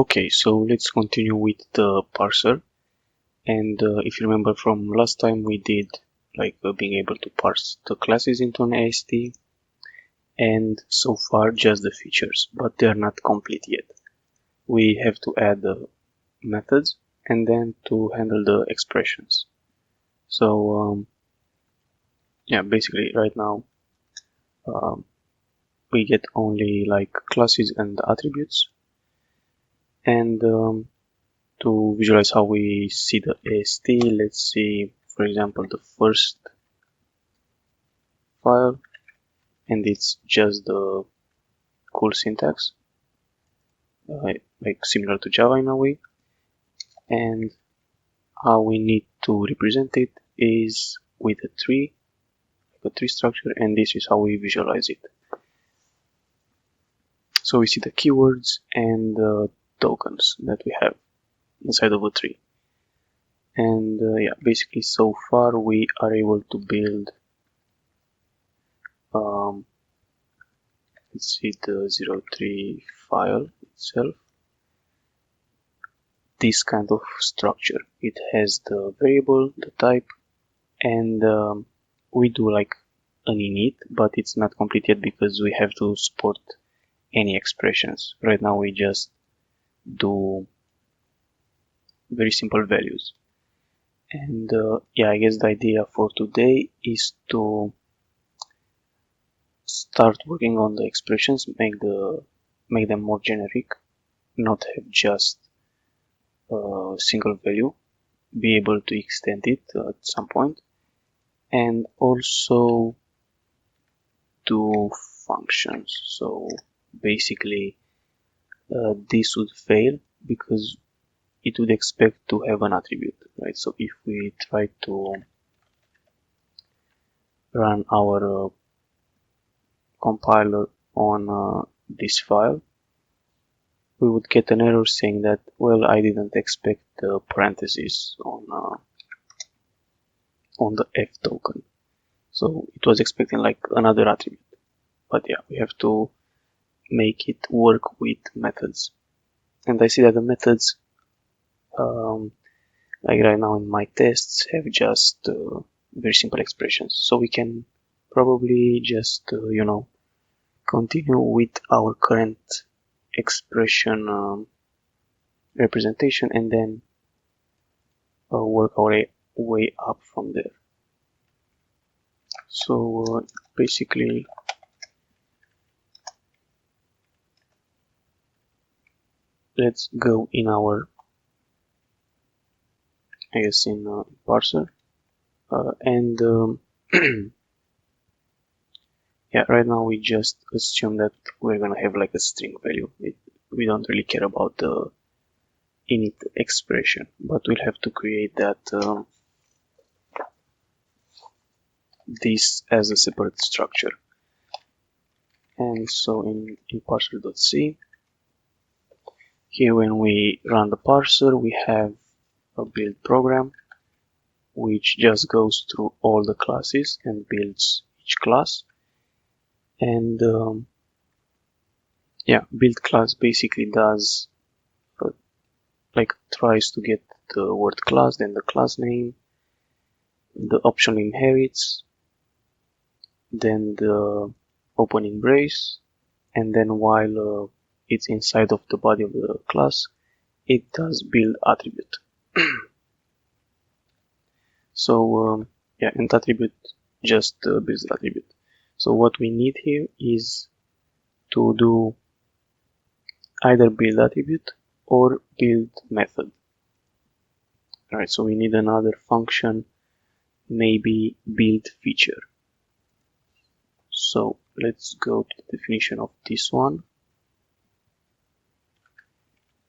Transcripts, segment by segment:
Okay, so let's continue with the parser. And if you remember from last time, we did being able to parse the classes into an AST, and so far just the features, but they are not complete yet. We have to add the methods and then to handle the expressions. So yeah, basically right now we get only classes and attributes, and to visualize how we see the AST, let's see, for example, the first file, and it's just the cool syntax, like similar to Java in a way. And how we need to represent it is with a tree structure, and this is how we visualize it. So we see the keywords and the tokens that we have inside of a tree. And yeah, basically so far we are able to build let's see the 03 file itself, this kind of structure. It has the variable, the type, and we do like an init, but it's not complete yet because we have to support any expressions. Right now we just do very simple values. And yeah, I guess the idea for today is to start working on the expressions, make them more generic, not have just a single value, be able to extend it at some point, and also do functions. So basically this would fail because it would expect to have an attribute, right? So if we try to run our compiler on this file, we would get an error saying that, well, I didn't expect the parentheses on the f token, so it was expecting like another attribute. But yeah, we have to make it work with methods, and I see that the methods like right now in my tests have just very simple expressions, so we can probably just continue with our current expression representation and then work our way up from there. So basically let's go in our in parser and yeah, right now we just assume that we're gonna have like a string value. We don't really care about the init expression, but we'll have to create that this as a separate structure. And so in parser.c, here when we run the parser, we have a build program which just goes through all the classes and builds each class. And yeah, build class basically does tries to get the word class, then the class name, the optional inherits, then the opening brace, and then while it's inside of the body of the class, it does build attribute. So yeah, and attribute just builds attribute. So what we need here is to do either build attribute or build method. Alright, so we need another function, maybe build feature. So let's go to the definition of this one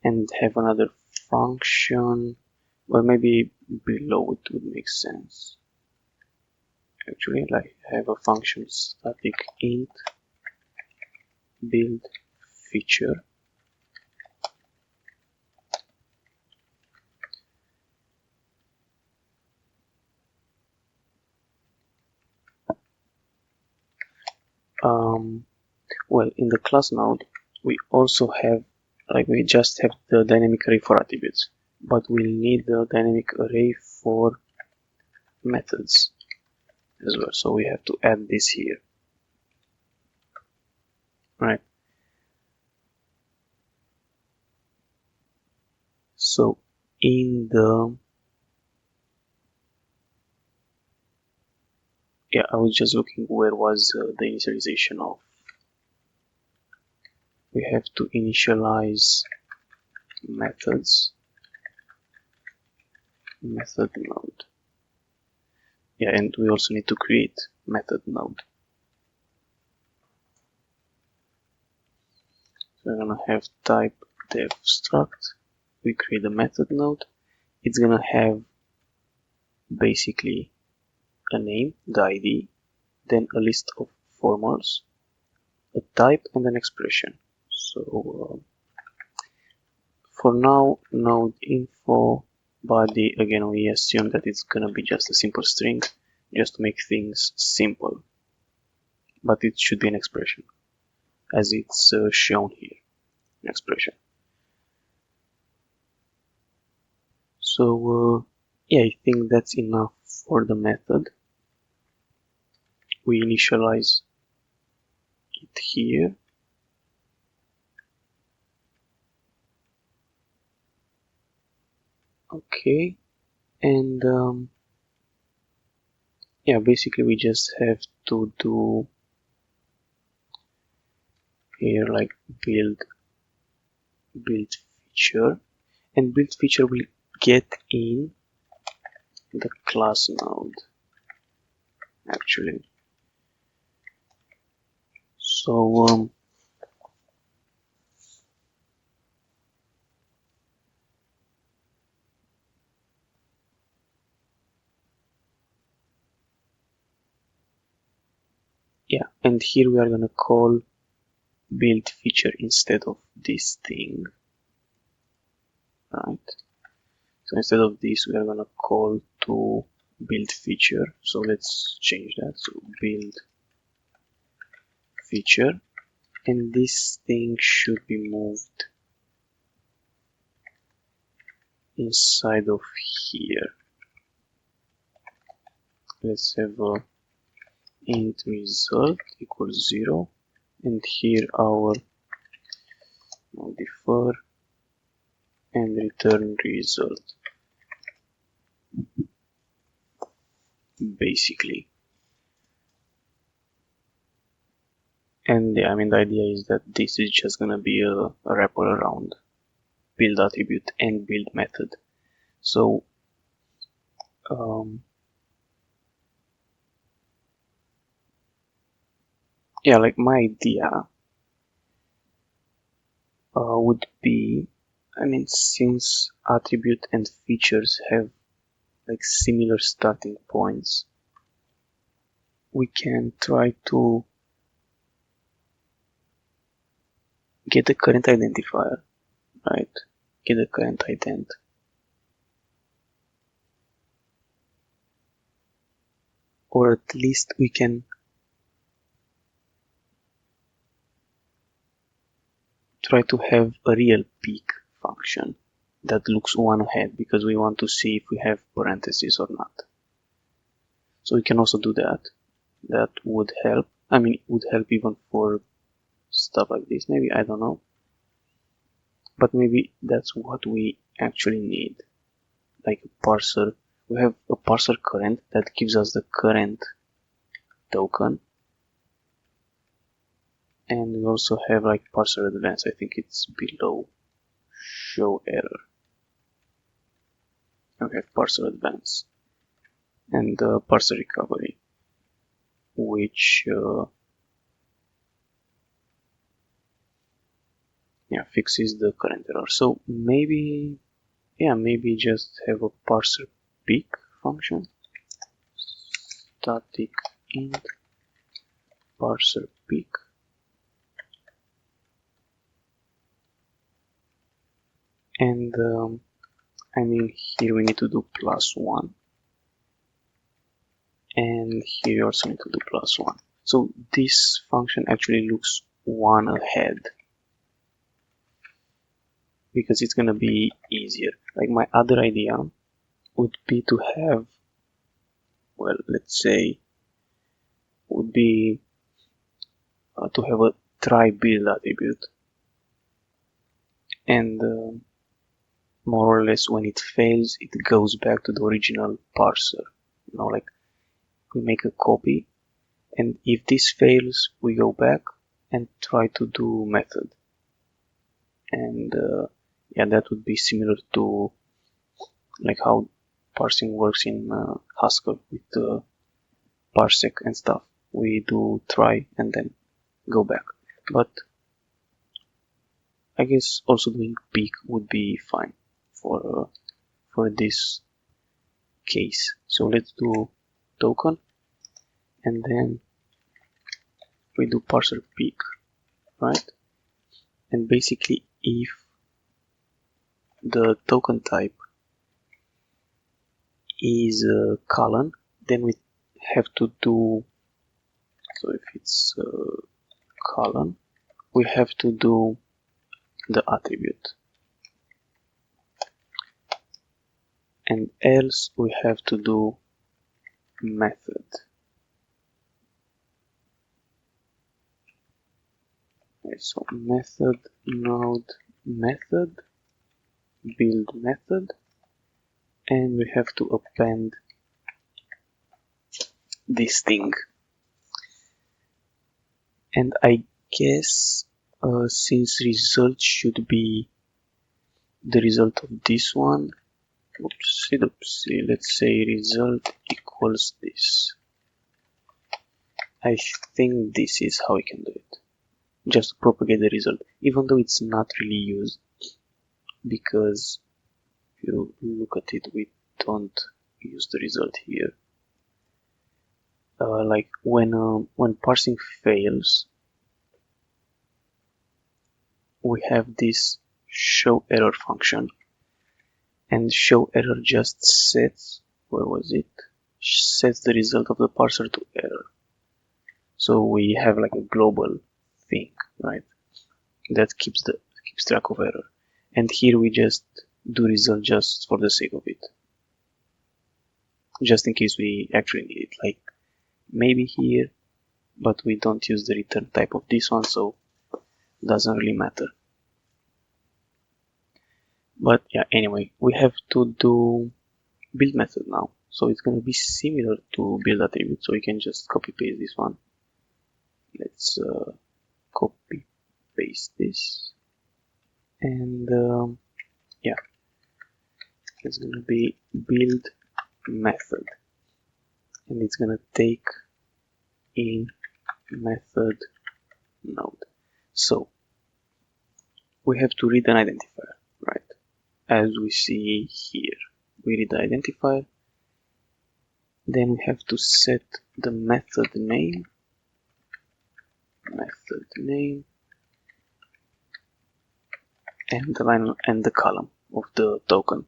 and have another function, or maybe below it would make sense. Actually, like have a function static int build feature. Well, in the class node, we also have like we just have the dynamic array for attributes, but we'll need the dynamic array for methods as well. So we have to add this here, right? So in the I was just looking where was the initialization of. We have to initialize methods, method node. Yeah, and we also need to create method node. So we're gonna have type def struct. We create a method node. It's gonna have basically a name, the ID, then a list of formals, a type, and an expression. So for now, node info body, again we assume that it's gonna be just a simple string, just to make things simple, but it should be an expression as it's shown here, an expression. So yeah, I think that's enough for the method. We initialize it here. Okay, and yeah, basically we just have to do here like build feature, and build feature will get in the class node actually. So yeah, and here we are gonna call build feature instead of this thing, right? So instead of this we are gonna call to build feature. So let's change that. So build feature, and this thing should be moved inside of here. Let's have a int result equals 0, and here our defer and return result basically. And yeah, I mean the idea is that this is just gonna be a wrapper around build attribute and build method. So yeah, like my idea would be, I mean, since attribute and features have like similar starting points, we can try to get the current identifier, right? Get the current ident. Or at least we can try to have a real peak function that looks one ahead, because we want to see if we have parentheses or not. So we can also do that. That would help. I mean, it would help even for stuff like this, maybe, I don't know. But maybe that's what we actually need. Like a parser. We have a parser current that gives us the current token. And we also have like parser advance. I think it's below show error. And we have parser advance and parser recovery, which fixes the current error. So maybe just have a parser peak function, static int parser peak, and I mean here we need to do +1, and here you also need to do +1. So this function actually looks one ahead. because it's gonna be easier. Like my other idea would be to have, well, let's say, would be to have a try build attribute, and more or less when it fails, it goes back to the original parser. You know, like we make a copy, and if this fails, we go back and try to do method. And yeah, that would be similar to like how parsing works in Haskell with parsec and stuff. We do try and then go back. But I guess also doing peek would be fine for this case. So let's do token, and then we do parser peek, right? And basically, if the token type is a colon, then we have to do, so if it's a colon, we have to do the attribute, and else we have to do method. Okay, so method node method build method, and we have to append this thing. And I guess since result should be the result of this one, oopsie, let's say result equals this. I think this is how we can do it. Just propagate the result, even though it's not really used, because if you look at it, we don't use the result here. Like when parsing fails, we have this show error function, and show error just sets, where was it? Sets the result of the parser to error. So we have like a global thing, right? That keeps track of error. And here we just do result just for the sake of it, just in case we actually need it. Like maybe here, but we don't use the return type of this one, so it doesn't really matter. But yeah, anyway, we have to do build method now. So it's going to be similar to build attribute. So we can just copy paste this one. Let's copy paste this. And yeah, it's going to be build method. And it's going to take in method node. So we have to read an identifier, right? As we see here, we read the identifier. Then we have to set the method name, and the line and the column of the token.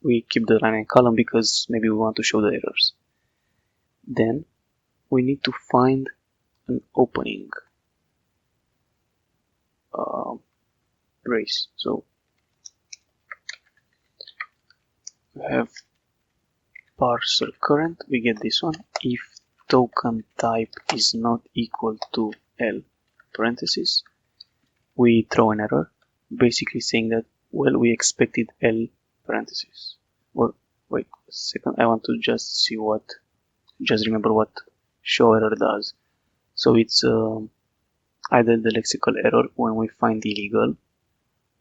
We keep the line and column because maybe we want to show the errors. Then we need to find an opening brace. So we have parser current, we get this one. If token type is not equal to L parentheses, we throw an error, basically saying that, well, we expected L parentheses. Or wait a second, I want to just see just remember what show error does. So it's either the lexical error when we find illegal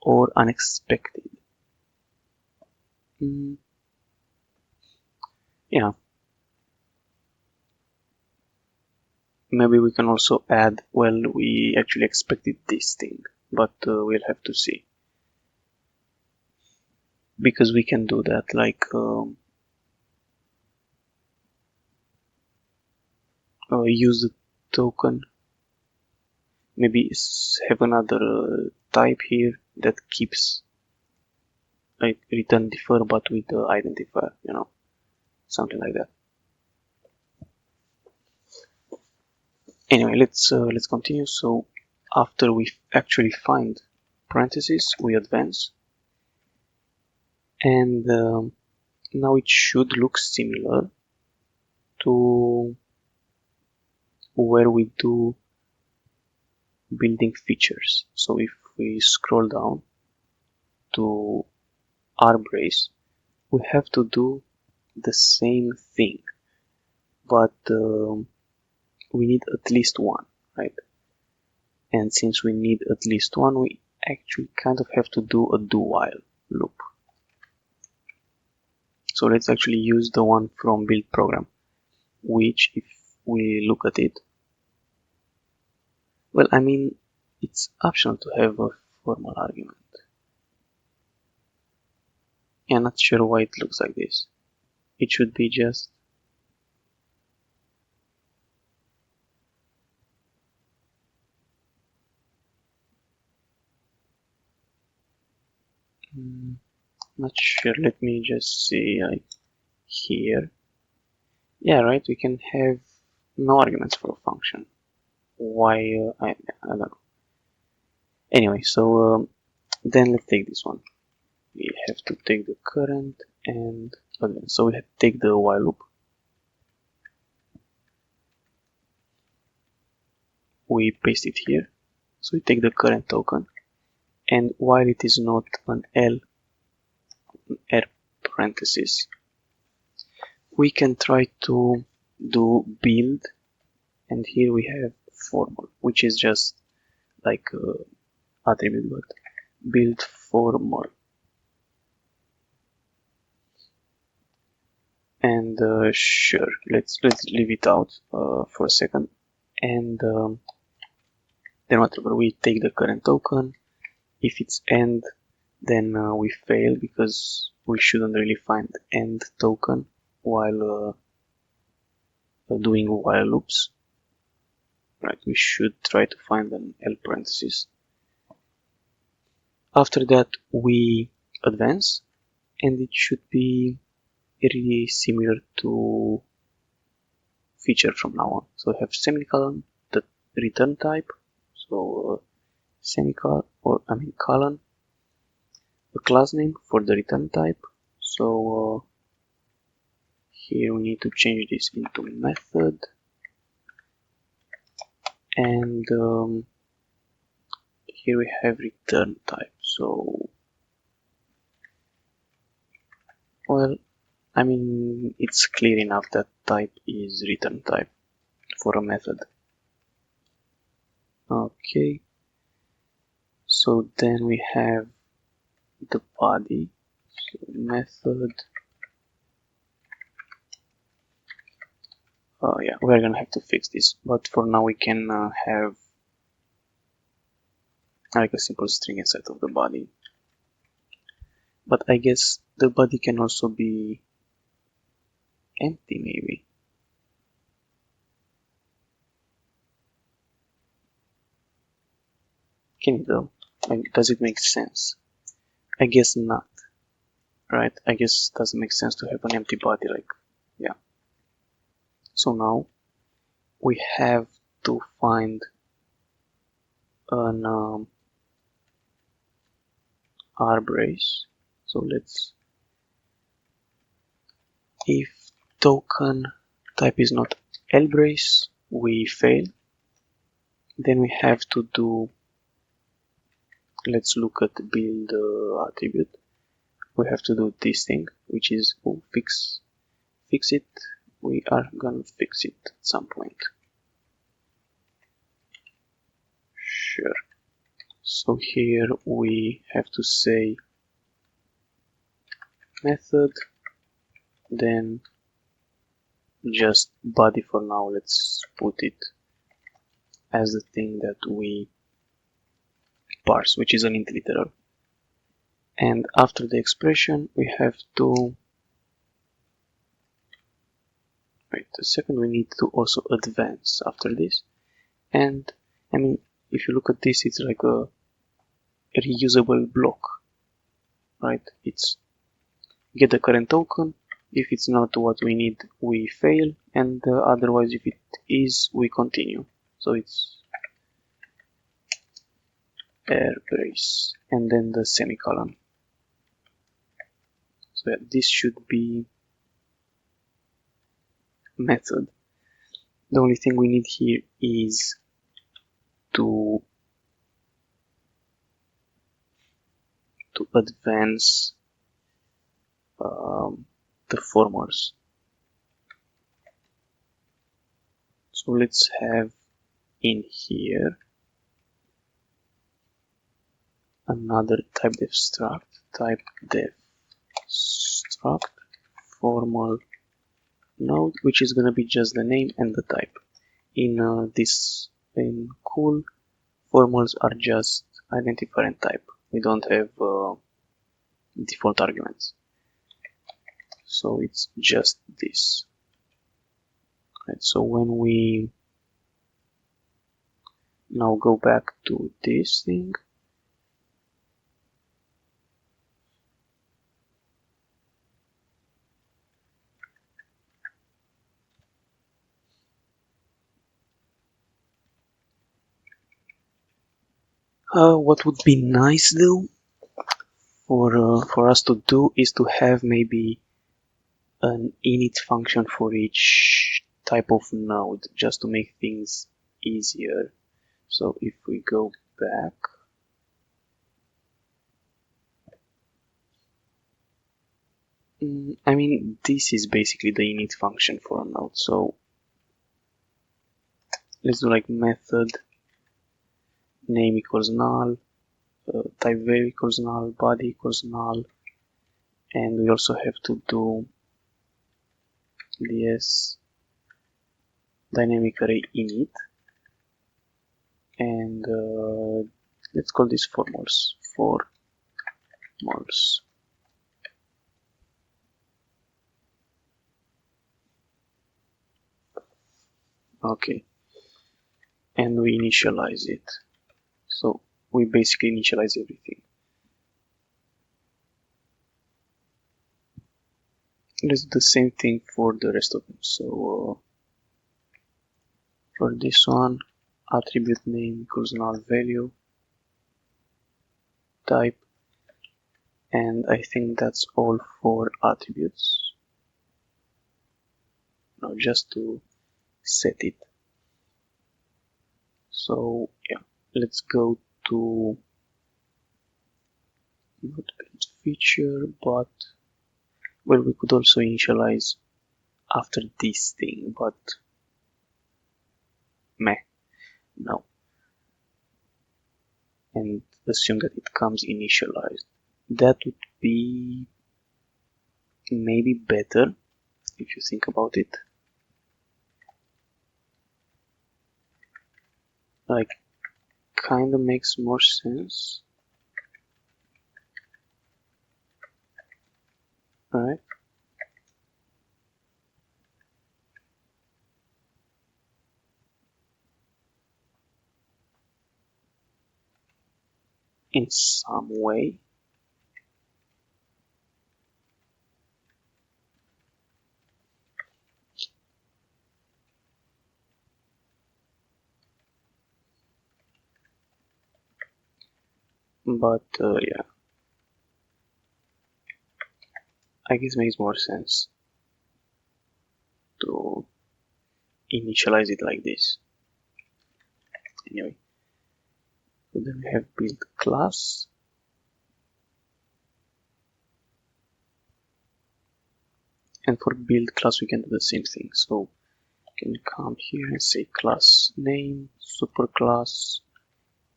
or unexpected. Yeah. Maybe we can also add, well, we actually expected this thing, but we'll have to see. Because we can do that, like use the token, maybe have another type here that keeps like return defer but with the identifier, you know, something like that. Anyway, let's continue. So after we actually find parentheses, we advance and now it should look similar to where we do building features. So if we scroll down to our brace, we have to do the same thing, but we need at least one, right? And since we need at least one, we actually kind of have to do a do while loop. So let's actually use the one from build program, which if we look at it, well, I mean, it's optional to have a formal argument. I'm not sure why it looks like this. It should be just not sure. Let me just see like here. Yeah, right. We can have no arguments for a function. Why? I don't know. Anyway, so then let's take this one. We have to take the current and advance. So we have to take the while loop. We paste it here. So we take the current token, and while it is not an L, R parenthesis, we can try to do build, and here we have formal, which is just like attribute, but build formal. And sure, let's leave it out for a second, and then whatever, we take the current token. If it's end, then we fail because we shouldn't really find end token while doing while loops. Right, we should try to find an L parenthesis. After that, we advance, and it should be really similar to feature from now on. So we have semicolon, the return type, so semicolon, or I mean colon, the class name for the return type. So here we need to change this into method, and here we have return type. So, well, I mean, it's clear enough that type is return type for a method. Okay, so then we have the body, so method. Yeah, we're gonna have to fix this, but for now we can have like a simple string inside of the body. But I guess the body can also be empty, maybe. Can it though? Like, does it make sense? I guess not, right? I guess it doesn't make sense to have an empty body, like, yeah. So now we have to find an R brace. So let's, if token type is not L brace, we fail. Then we have to do, let's look at the build attribute. We have to do this thing, which is fix it. We are gonna fix it at some point. Sure. So here we have to say method, then just body for now. Let's put it as the thing that we parse, which is an int literal. And after the expression, we have to wait a second. We need to also advance after this. And I mean, if you look at this, it's like a reusable block, right? It's get the current token. If it's not what we need, we fail, and otherwise, if it is, we continue. So it's R brace, and then the semicolon. So yeah, this should be method. The only thing we need here is to advance the formals. So let's have in here another type def struct, type def struct formal node, which is going to be just the name and the type. In cool, formals are just identifier and type. We don't have default arguments, so it's just this. Right, so when we now go back to this thing, what would be nice though for us to do is to have maybe an init function for each type of node, just to make things easier. So if we go back, I mean, this is basically the init function for a node. So let's do like method name equals null, type value equals null, body equals null, and we also have to do ds dynamic array init, and let's call this formals. Okay, and we initialize it. So we basically initialize everything. Let's do the same thing for the rest of them. So for this one, attribute name equals null value, type, and I think that's all for attributes. Now just to set it. So yeah, let's go to not build feature, but well, we could also initialize after this thing, but meh, no, and assume that it comes initialized. That would be maybe better if you think about it. Like, kind of makes more sense. Alright. In some way. But yeah, I guess it makes more sense to initialize it like this. Anyway, so then we have build class. And for build class, we can do the same thing. So we can come here and say class name, superclass,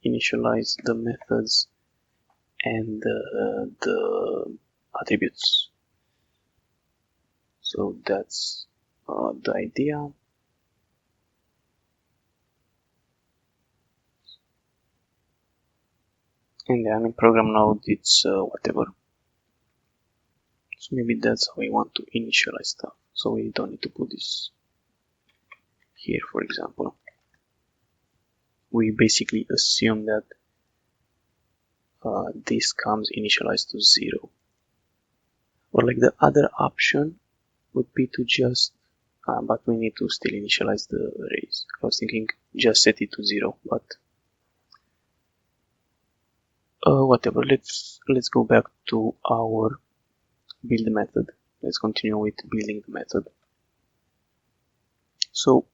initialize the methods and the attributes. So that's the idea. And I mean, program node, it's whatever. So maybe that's how we want to initialize stuff. So we don't need to put this here, for example. We basically assume that this comes initialized to 0. Or like the other option would be to just, but we need to still initialize the arrays. I was thinking just set it to 0, but whatever. Let's go back to our build the method. Let's continue with building the method. So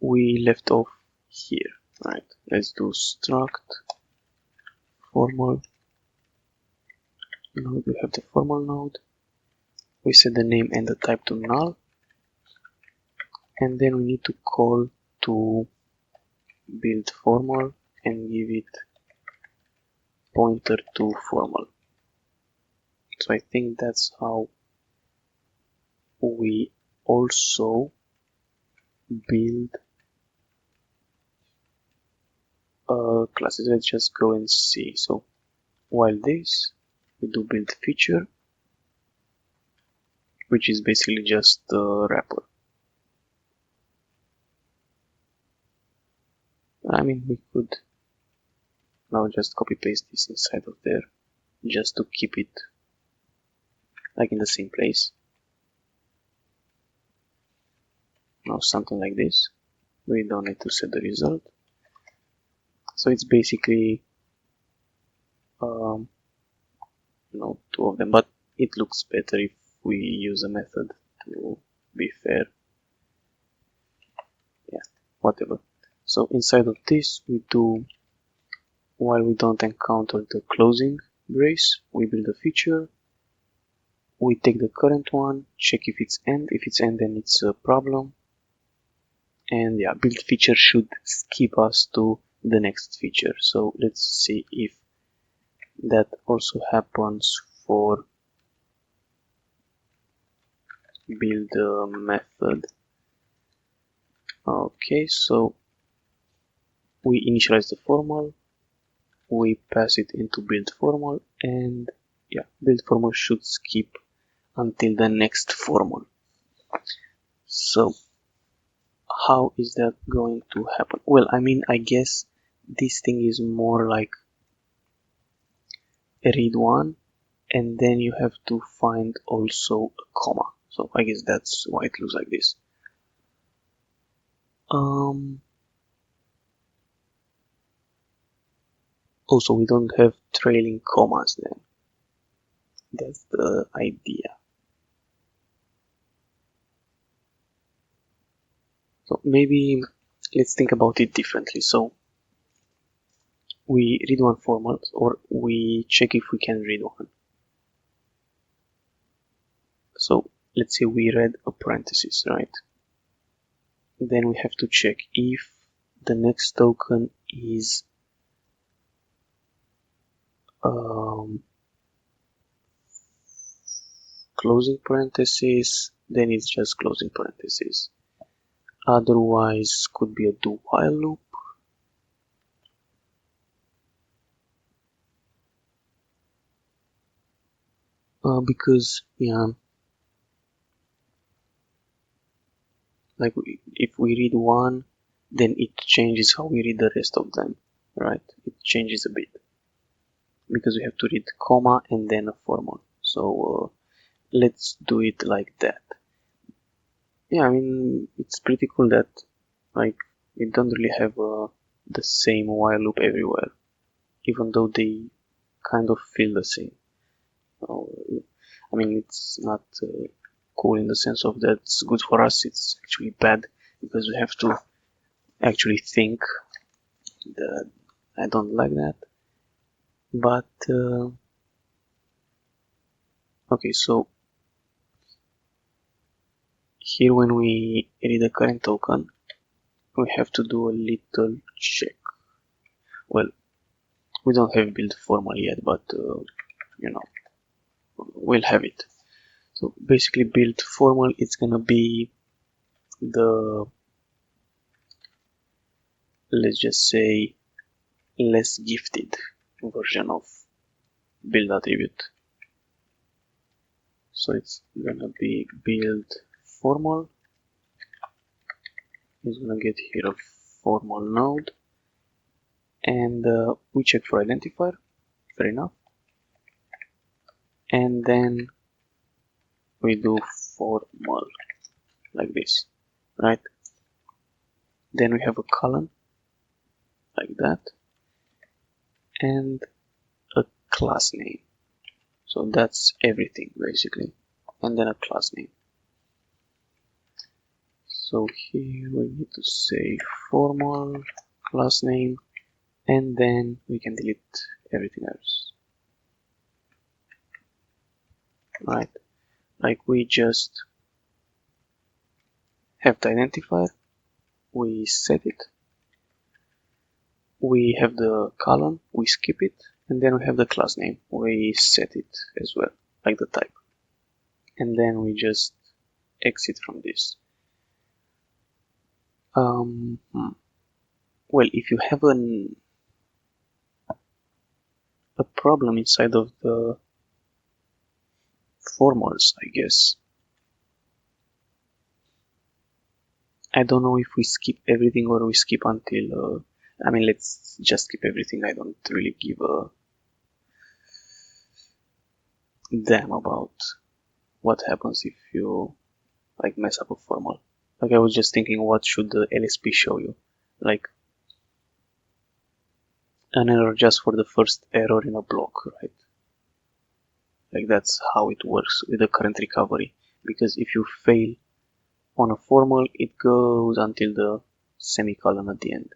we left off here, right? Let's do struct formal node. We have the formal node. We set the name and the type to null, and then we need to call to build formal and give it pointer to formal. So I think that's how we also build classes. Let's just go and see. So while this, we do build feature, which is basically just the wrapper. I mean, we could now just copy paste this inside of there just to keep it like in the same place. Now something like this. We don't need to set the result. So it's basically two of them, but it looks better if we use a method to be fair. Yeah, whatever. So inside of this, we do, while we don't encounter the closing brace, we build a feature. We take the current one, check if it's end. If it's end, then it's a problem. And yeah, build feature should skip us to the next feature. So let's see if that also happens for build method. Okay, so we initialize the formal, we pass it into build formal, and yeah, build formal should skip until the next formal. So how is that going to happen? Well, I mean, I guess this thing is more like read one, and then you have to find also a comma. So I guess that's why it looks like this. Also, we don't have trailing commas then. That's the idea. So maybe let's think about it differently. So we read one formal, or we check if we can read one. So let's say we read a parenthesis, right? Then we have to check if the next token is closing parenthesis, then it's just closing parenthesis. Otherwise, could be a do while loop. Because yeah, like if we read one, then it changes how we read the rest of them, right? It changes a bit because we have to read comma and then a formal. So let's do it like that. Yeah, I mean, it's pretty cool that like we don't really have the same while loop everywhere, even though they kind of feel the same. I mean, it's not cool in the sense of that's good for us. It's actually bad because we have to actually think. That I don't like that. But okay, so here when we read the current token, we have to do a little check. Well, we don't have build formal yet, but we'll have it. So basically, build formal, it's gonna be the, let's just say, less gifted version of build attribute. So it's gonna be build formal. It's gonna get here a formal node, and we check for identifier. Fair enough. And then we do formal like this, right? Then we have a column like that, and a class name. So that's everything basically. and then a class name. So here we need to say formal class name, and then we can delete everything else. Right, like we just have the identifier, we set it, we have the column, we skip it, and then we have the class name, we set it as well, like the type, and then we just exit from this. Well, if you have a problem inside of the formals, I guess. I don't know if we skip everything or we skip until, I mean, let's just skip everything. I don't really give a damn about what happens if you like mess up a formal. Like I was just thinking, what should the LSP show you? Like an error just for the first error in a block, right? Like that's how it works with the current recovery. Because if you fail on a formal, it goes until the semicolon at the end.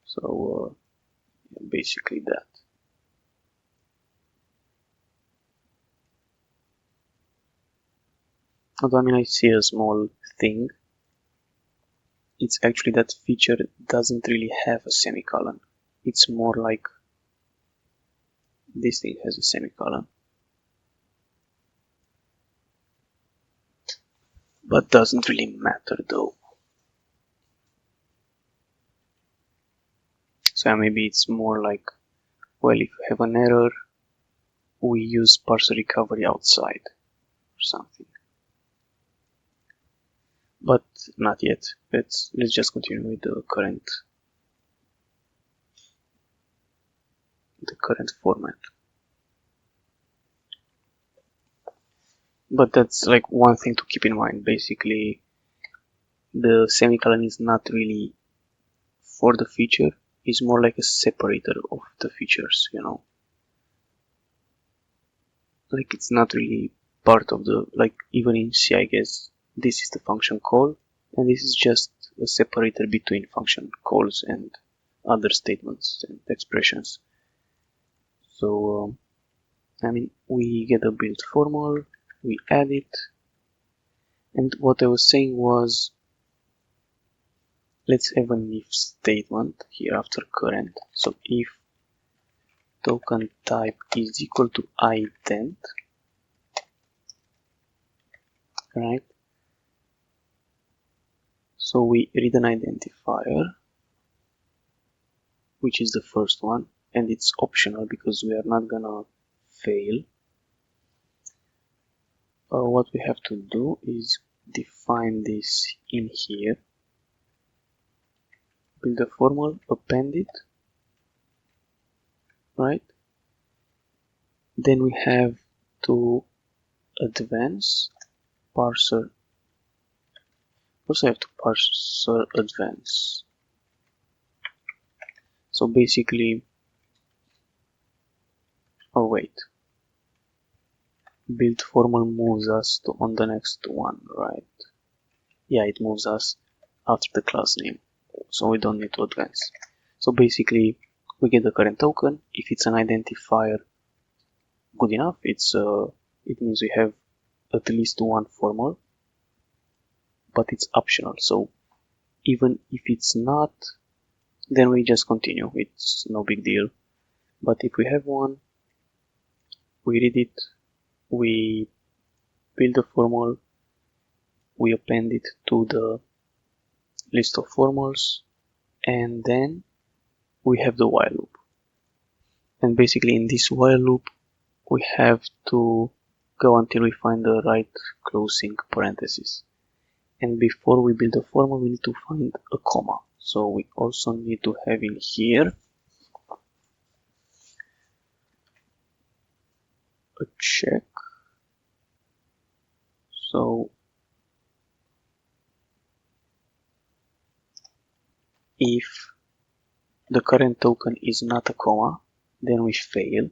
So basically that. Although I mean I see a small thing. It's actually that feature doesn't really have a semicolon. It's more like this thing has a semicolon. But doesn't really matter though. So maybe it's more like, well, if you have an error, we use parse recovery outside or something. But not yet. Let's just continue with the current format. But that's like one thing to keep in mind. Basically, the semicolon is not really for the feature, it's more like a separator of the features, you know. Like it's not really part of the, like even in C, I guess this is the function call, and this is just a separator between function calls and other statements and expressions. So I mean, we get a build formal, we add it, and what I was saying was, let's have an if statement here after current. So if token type is equal to ident, right? So we read an identifier, which is the first one, and it's optional because we are not gonna fail. What we have to do is define this in here, build a formal, append it, right? Then we have to advance parser. First I have to parser advance. So basically, oh wait, build formal moves us to on the next one, right? Yeah, it moves us after the class name, so we don't need to advance. So basically, we get the current token. If it's an identifier, good enough. It means we have at least one formal, but it's optional. So even if it's not, then we just continue. It's no big deal. But if we have one, we read it, we build a formal, we append it to the list of formals, and then we have the while loop. And basically in this while loop, we have to go until we find the right closing parenthesis. And before we build a formal, we need to find a comma. So we also need to have in here a check. So if the current token is not a comma, then we fail.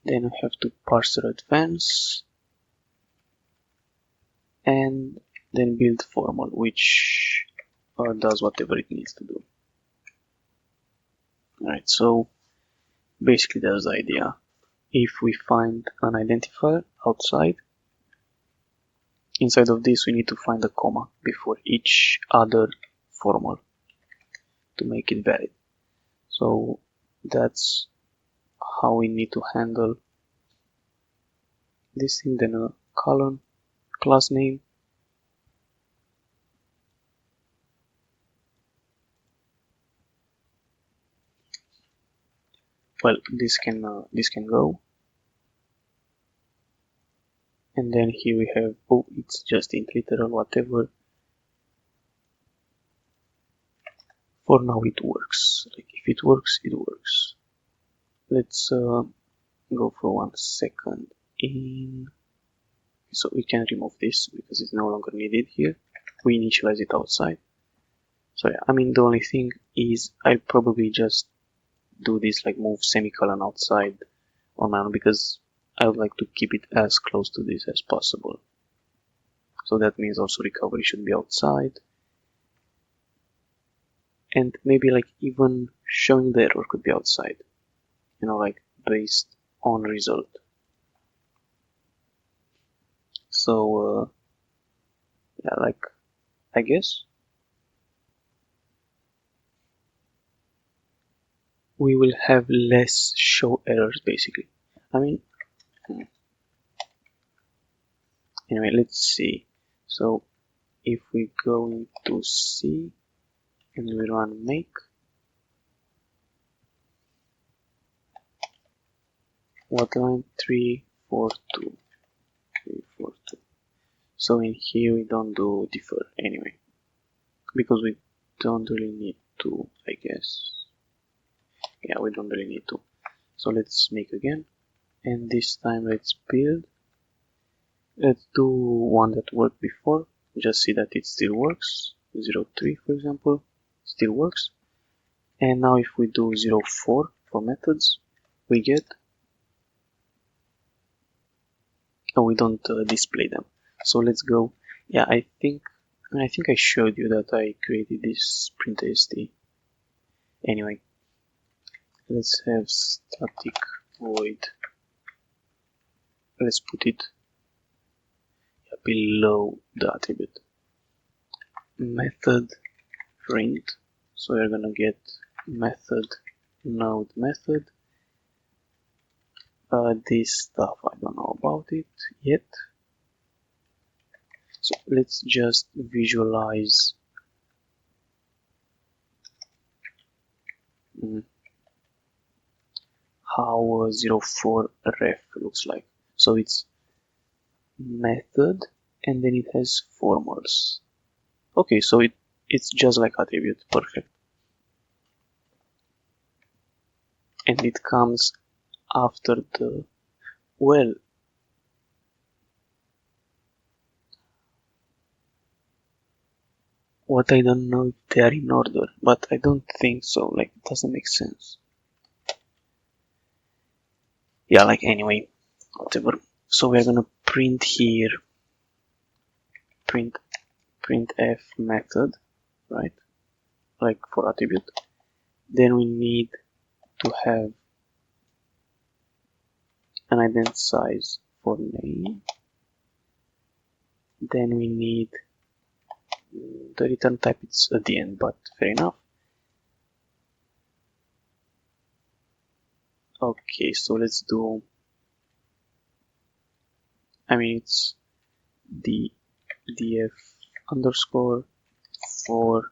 Then we have to parser advance, and then build formal, which does whatever it needs to do. Alright, so basically that's the idea. If we find an identifier outside, inside of this we need to find a comma before each other formal to make it valid. So that's how we need to handle this thing. Then a colon, class name, well, this can go, and then here we have, oh, it's just int literal, whatever. For now it works. Like if it works, it works. Let's go for 1 second in, so we can remove this because it's no longer needed here. We initialize it outside. So yeah, I mean the only thing is I'll probably just do this, like move semicolon outside on my own, because I would like to keep it as close to this as possible. So that means also recovery should be outside, and maybe like even showing the error could be outside, you know, like based on result. So yeah, like I guess we will have less show errors basically. I mean, anyway, let's see. So if we go into C and we run make, what line? 342. 342. So in here we don't do defer anyway, because we don't really need to, I guess. Yeah, we don't really need to. So let's make again, and this time let's build. Let's do one that worked before, just see that it still works. 03 for example, still works. And now if we do 04 for methods, we get, oh, we don't display them. So let's go. Yeah, I think I showed you that I created this printst. Anyway, let's have static void. Let's put it below the attribute. Method print. So we're gonna get method node method. This stuff I don't know about it yet. So let's just visualize how 04 ref looks like. So it's method and then it has formals. Okay, so it's just like attribute. Perfect. And it comes after the, well, what I don't know if they are in order, but I don't think so. Like, it doesn't make sense. Yeah, like anyway, whatever. So we're gonna print here, printf method, right? Like for attribute. Then we need to have an ident size for name. Then we need the return type, it's at the end, but fair enough. Okay, so let's do, I mean it's the df underscore for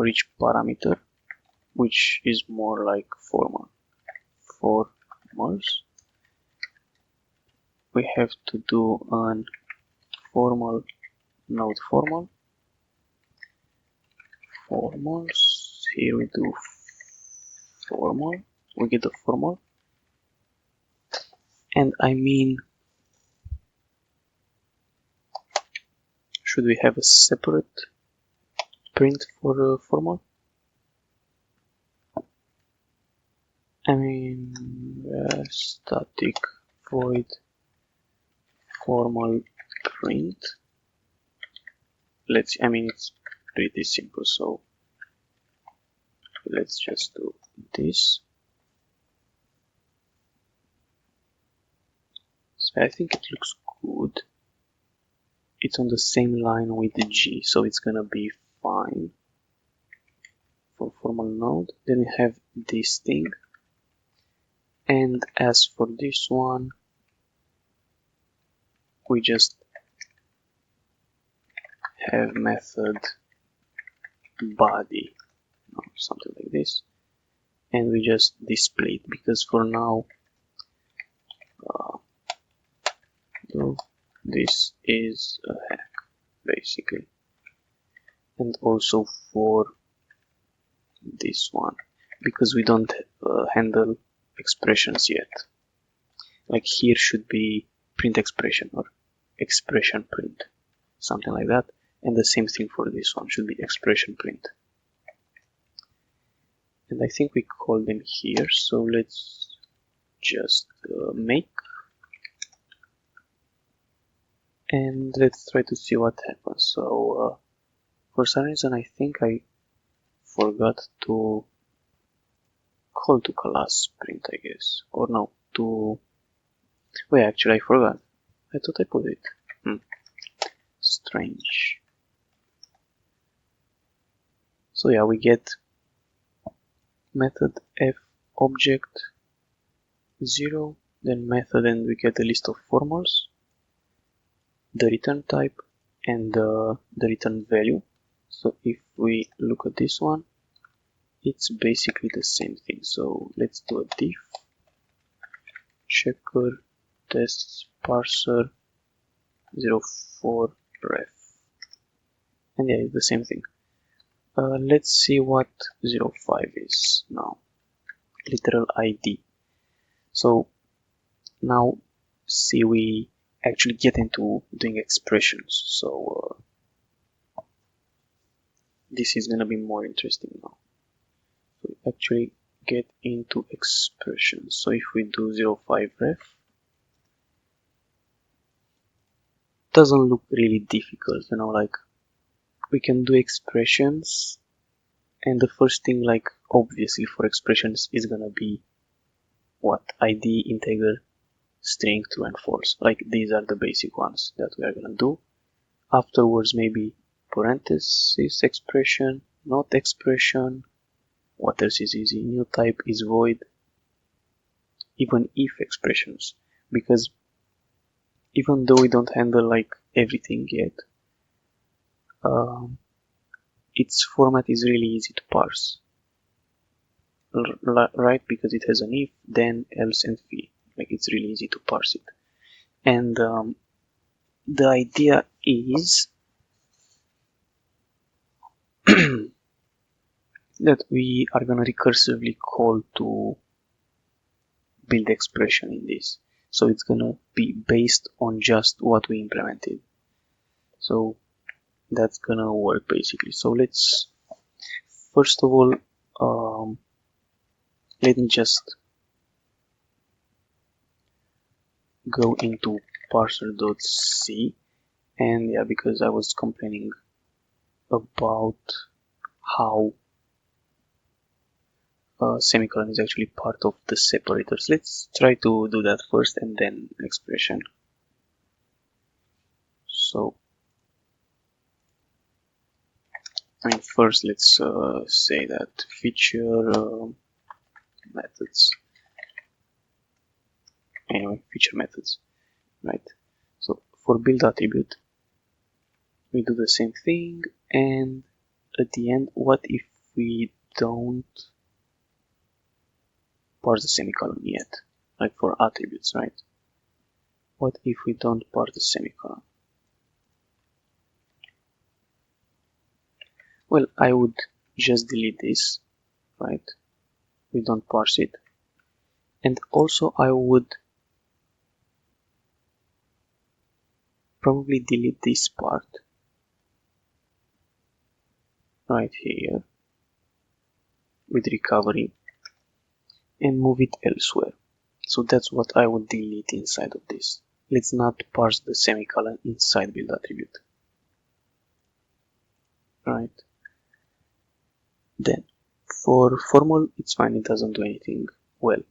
each parameter, which is more like formals. We have to do an formal node formal. Formals, here we do formal, we get the formal, and I mean, should we have a separate print for formal? I mean, static void formal print. I mean, it's pretty simple, so let's just do this. So I think it looks good. It's on the same line with the G, so it's gonna be fine for formal node. Then we have this thing, and as for this one, we just have method body, something like this, and we just display it, because for now this is a hack basically. And also for this one, because we don't handle expressions yet, like here should be print expression or expression print, something like that. And the same thing for this one, should be expression print. And I think we call them here, so let's just make, and let's try to see what happens. So for some reason I think I forgot to call to class print, I guess, or no, to, wait, actually I forgot, I thought I put it. Strange. So yeah, we get method f object 0, then method, and we get a list of formals, the return type, and the return value. So if we look at this one, it's basically the same thing. So let's do a diff checker tests parser 04 ref, and yeah, it's the same thing. Let's see what 05 is now. Literal ID. So now see, we actually get into doing expressions. So this is gonna be more interesting now. So we actually get into expressions. So if we do 05 ref, doesn't look really difficult, like we can do expressions, and the first thing, like obviously for expressions, is gonna be what? ID, integer, string, true and false. Like these are the basic ones that we are gonna do. Afterwards, maybe parenthesis expression, not expression. What else is easy? New type is void. Even if expressions, because even though we don't handle like everything yet, its format is really easy to parse, right? Because it has an if, then, else, and if. Like it's really easy to parse it. And the idea is that we are gonna recursively call to build expression in this. So it's gonna be based on just what we implemented. So that's gonna work basically. So let's first of all let me just go into parser.c, and yeah, because I was complaining about how semicolon is actually part of the separators. Let's try to do that first and then expression. So first let's say that feature methods. Anyway, feature methods, right? So for build attribute, we do the same thing, and at the end, what if we don't parse the semicolon yet? Like for attributes, right? What if we don't parse the semicolon? Well, I would just delete this, right? We don't parse it. And also I would probably delete this part right here with recovery and move it elsewhere. So that's what I would delete inside of this. Let's not parse the semicolon inside build attribute. Right. Then for formal, it's fine, it doesn't do anything. Well,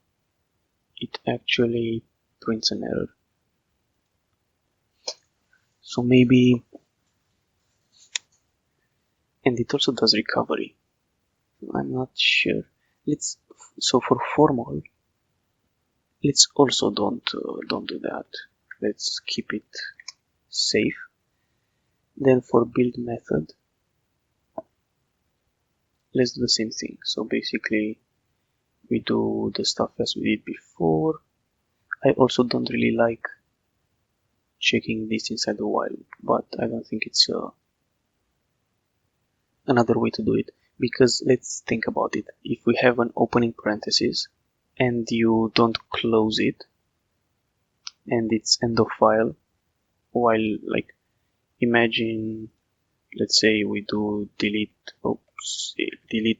it actually prints an error. So maybe, and it also does recovery. I'm not sure. So for formal, let's also don't do that. Let's keep it safe. Then for build method, let's do the same thing. So basically, we do the stuff as we did before. I also don't really like checking this inside the while loop, but I don't think it's another way to do it, because let's think about it. If we have an opening parenthesis and you don't close it and it's end of file, while like imagine, let's say we do delete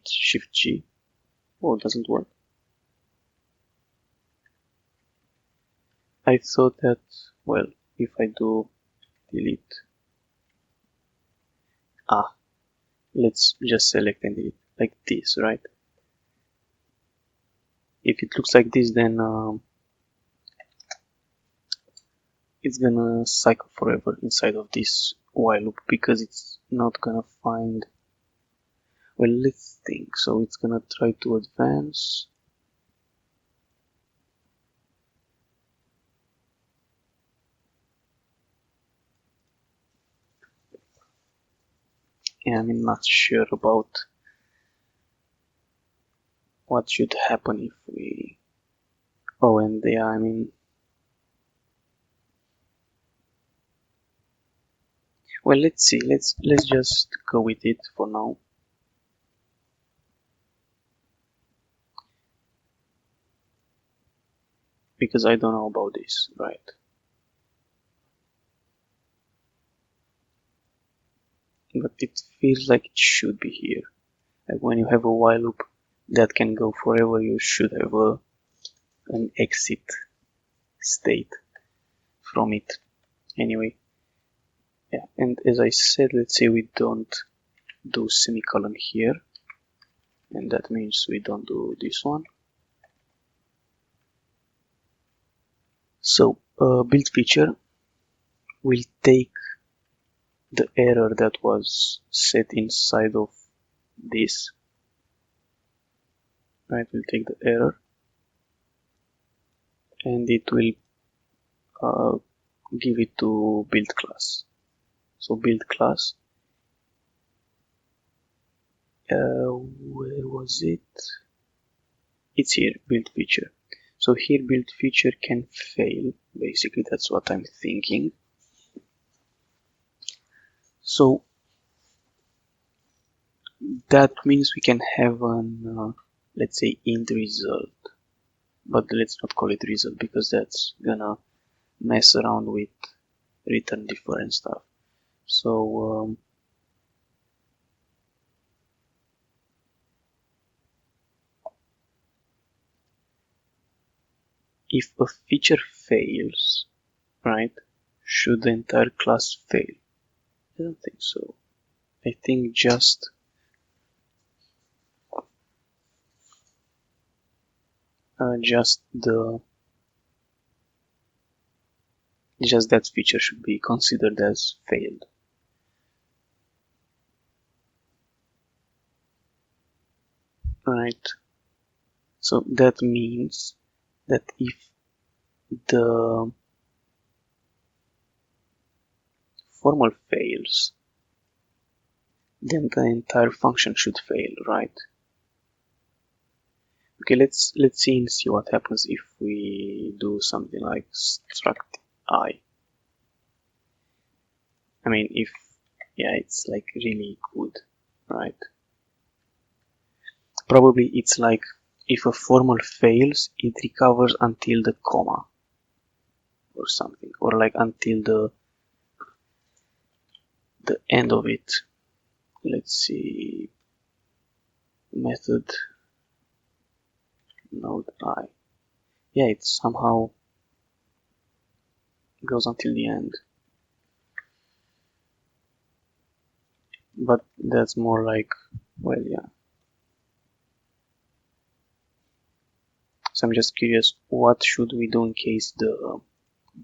shift G. Oh, it doesn't work. I thought that, well, if I do delete, let's just select and delete like this, right? If it looks like this, then it's gonna cycle forever inside of this while loop, because it's not gonna find, well, let's think. So it's gonna try to advance. Yeah, I'm not sure about what should happen if we, oh, and yeah, I mean, well, let's see, let's just go with it for now. Because I don't know about this, right? But it feels like it should be here. Like when you have a while loop that can go forever, you should have an exit state from it. Anyway, yeah, and as I said, let's say we don't do semicolon here, and that means we don't do this one. So build feature will take the error that was set inside of this, right? We'll take the error and it will give it to build class. So build class, where was it? It's here, build feature. So here build feature can fail, basically that's what I'm thinking. So that means we can have an let's say int result, but let's not call it result because that's gonna mess around with return different stuff. So if a feature fails, right, should the entire class fail? I don't think so. I think just that feature should be considered as failed. Right. So that means that if the formal fails, then the entire function should fail, right? Okay, let's see and see what happens if we do something like struct I. I mean, if, yeah, it's like really good, right? Probably it's like if a formal fails, it recovers until the comma or something, or like until the end of it. Let's see, method node I. yeah, it somehow goes until the end. But that's more like, well, yeah. So I'm just curious, what should we do in case the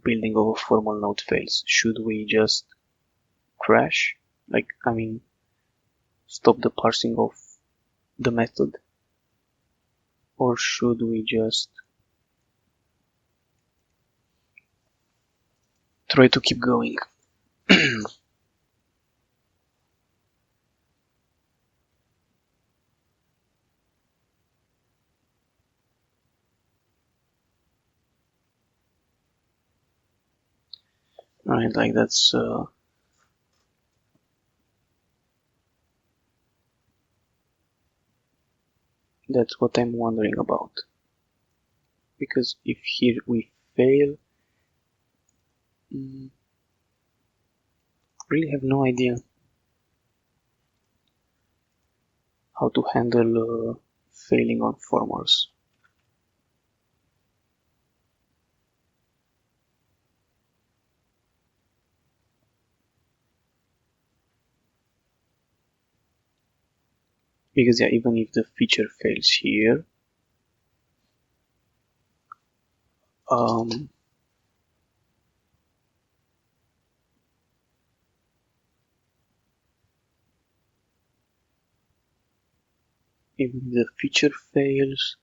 building of a formal node fails? Should we just crash? Like, I mean, stop the parsing of the method? Or should we just try to keep going? Right, like that's what I'm wondering about. Because if here we fail, really have no idea how to handle failing on formals. Because yeah, even if the feature fails here, even if the feature fails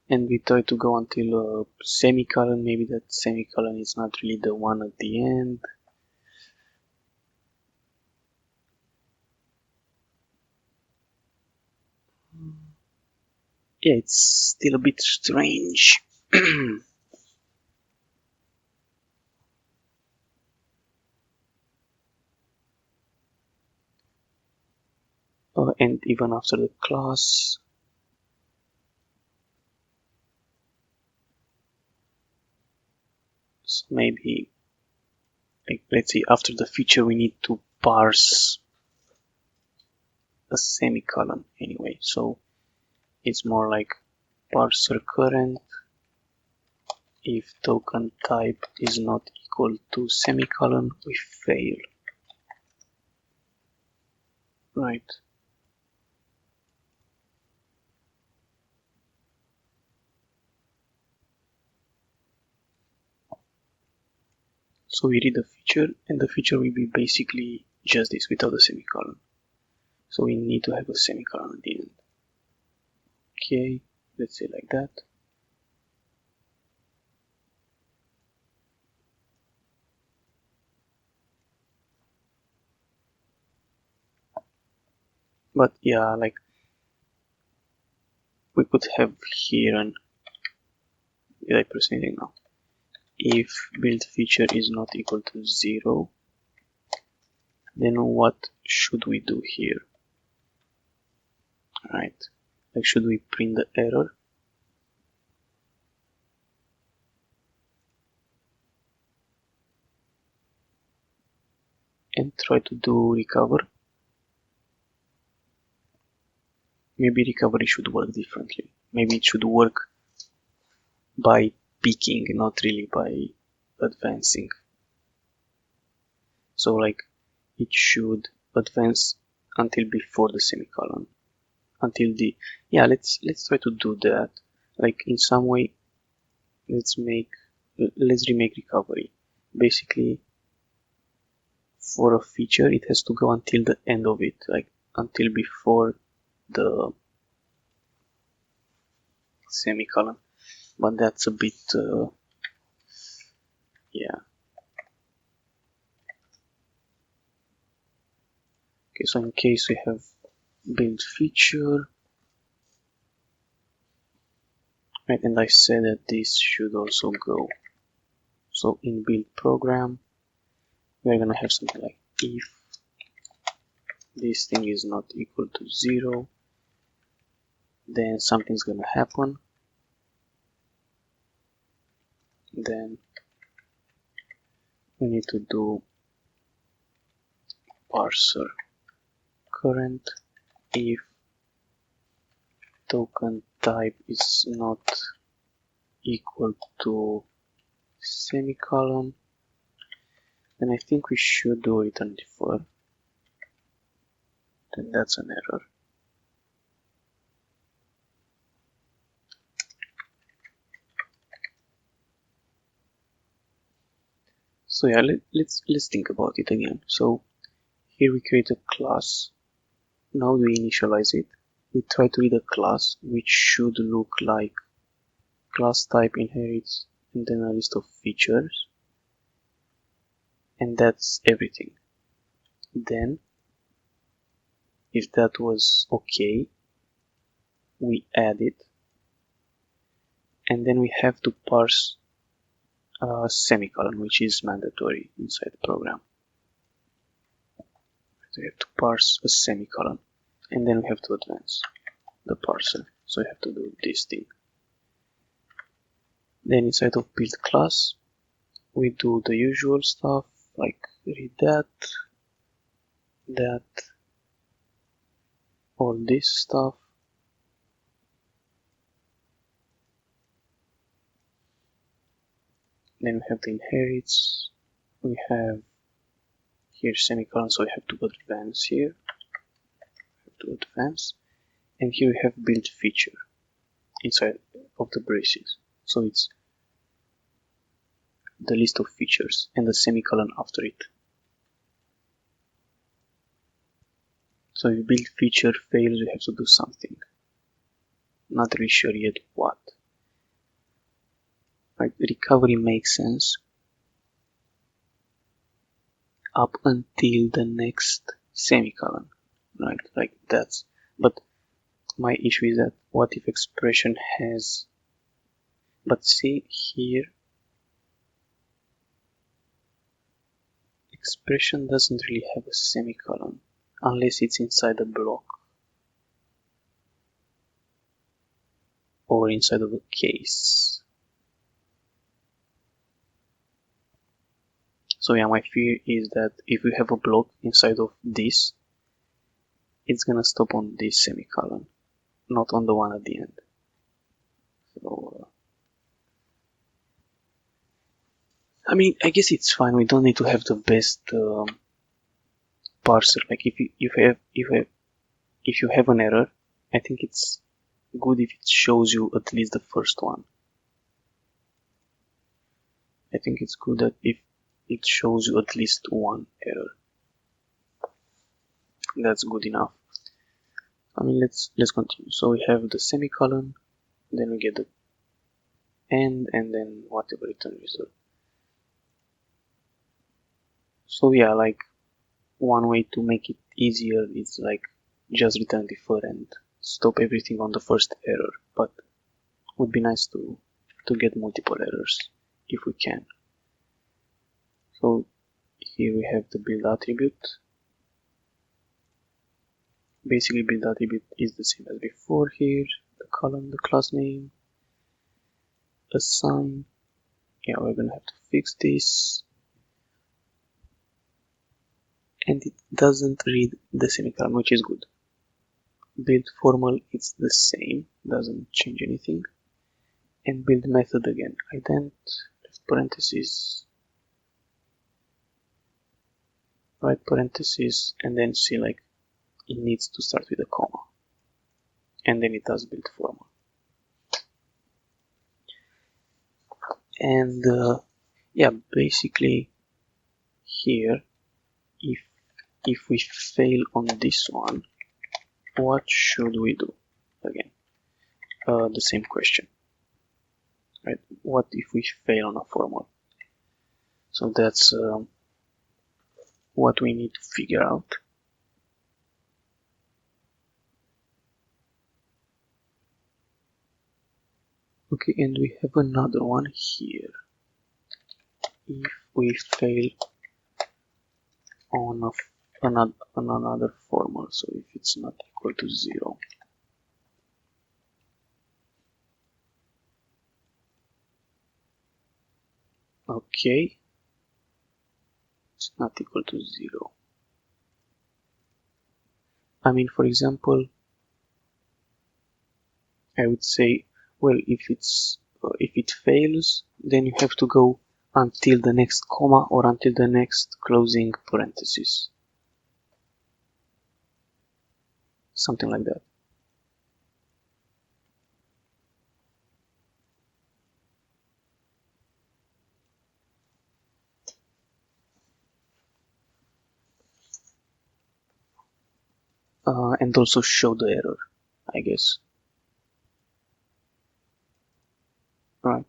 and we try to go until a semicolon, maybe that semicolon is not really the one at the end. Yeah, it's still a bit strange. And even after the class, so maybe, like, let's say after the feature we need to parse a semicolon anyway, so it's more like parser current if token type is not equal to semicolon, we fail. Right. So we read the feature, and the feature will be basically just this without a semicolon. So we need to have a semicolon at the end. Okay, let's say like that. But yeah, like we could have here an, did I press anything now? If build feature is not equal to 0, then what should we do here? Right, like should we print the error? And try to do recover? Maybe recovery should work differently. Maybe it should work by peaking, not really by advancing. So like it should advance until before the semicolon. Until the, yeah, let's try to do that. Like in some way, let's remake recovery. Basically, for a feature, it has to go until the end of it, like until before the semicolon. But that's a bit, yeah. Okay, so in case we have build feature, right, and I said that this should also go. So in build program, we're gonna have something like if this thing is not equal to 0, then something's gonna happen. Then we need to do parser current if token type is not equal to semicolon, then I think we should do return defer. Then that's an error. So yeah, let's think about it again. So here we create a class. Now we initialize it. We try to read a class which should look like class type inherits and then a list of features, and that's everything. Then if that was okay, we add it, and then we have to parse a semicolon, which is mandatory inside the program. So we have to parse a semicolon, and then we have to advance the parser. So we have to do this thing. Then inside of build class, we do the usual stuff like read that, all this stuff. Then we have the inherits. We have here semicolon, so we have to advance here. And here we have build feature inside of the braces. So it's the list of features and the semicolon after it. So if build feature fails, we have to do something. Not really sure yet what. Right, recovery makes sense up until the next semicolon. Right, like that's. But my issue is that what if expression has. But see here, expression doesn't really have a semicolon unless it's inside a block or inside of a case. So yeah, my fear is that if we have a block inside of this, it's gonna stop on this semicolon, not on the one at the end. So I mean, I guess it's fine. We don't need to have the best parser. Like if you have an error, I think it's good if it shows you at least the first one. I think it's good that if it shows you at least one error. That's good enough. I mean, let's continue. So we have the semicolon, then we get the end, and then whatever return result. So yeah, like one way to make it easier is like just return defer and stop everything on the first error, but would be nice to get multiple errors if we can. So here we have the build attribute. Basically build attribute is the same as before here, the column, the class name, assign. Yeah, we're gonna have to fix this. And it doesn't read the semicolon, which is good. Build formal, it's the same, doesn't change anything. And build method again, ident, left parentheses, right parentheses, and then see like it needs to start with a comma. And then it does build formal. And yeah, basically here, if we fail on this one, what should we do? Again, the same question, right? What if we fail on a formal? So that's what we need to figure out. Okay, and we have another one here. If we fail on another formal, so if it's not equal to 0. Okay, it's not equal to 0. I mean, for example, I would say, well, if it's if it fails, then you have to go until the next comma or until the next closing parenthesis. Something like that. And also show the error, I guess. Right.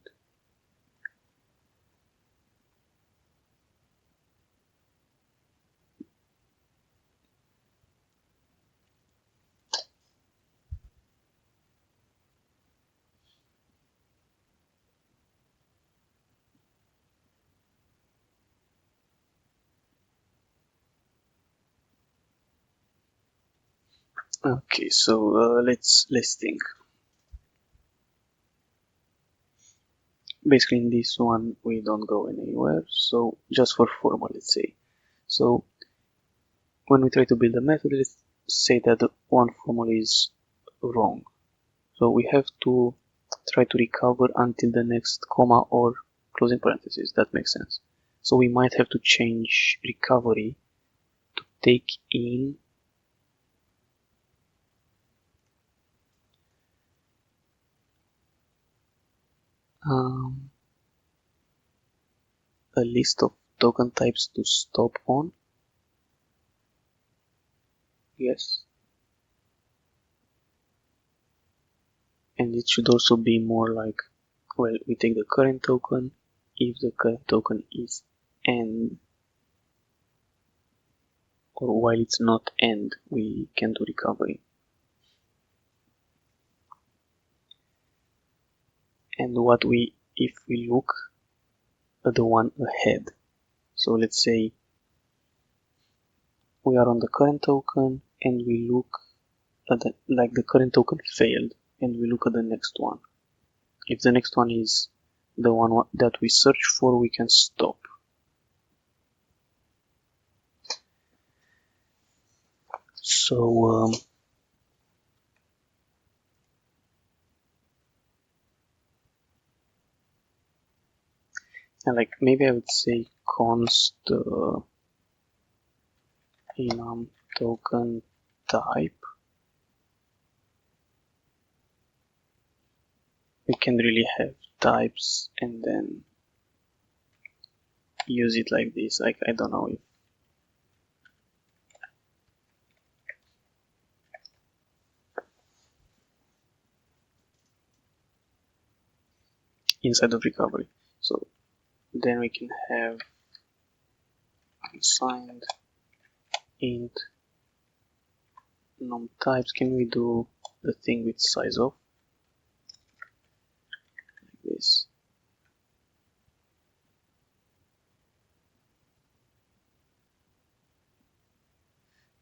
Okay, so let's think. Basically, in this one we don't go anywhere, so just for formal, let's say. So when we try to build a method, let's say that the one formula is wrong. So we have to try to recover until the next comma or closing parenthesis. That makes sense. So we might have to change recovery to take in a list of token types to stop on. Yes. And it should also be more like, well, we take the current token. If the current token is end, or while it's not end, we can do recovery. And if we look at the one ahead, so let's say we are on the current token and we look at the current token failed, and we look at the next one. If the next one is the one that we search for, we can stop. So and like maybe I would say const enum token type. We can really have types and then use it like this. Like, I don't know if inside of recovery. So then we can have unsigned int num types. Can we do the thing with size of like this?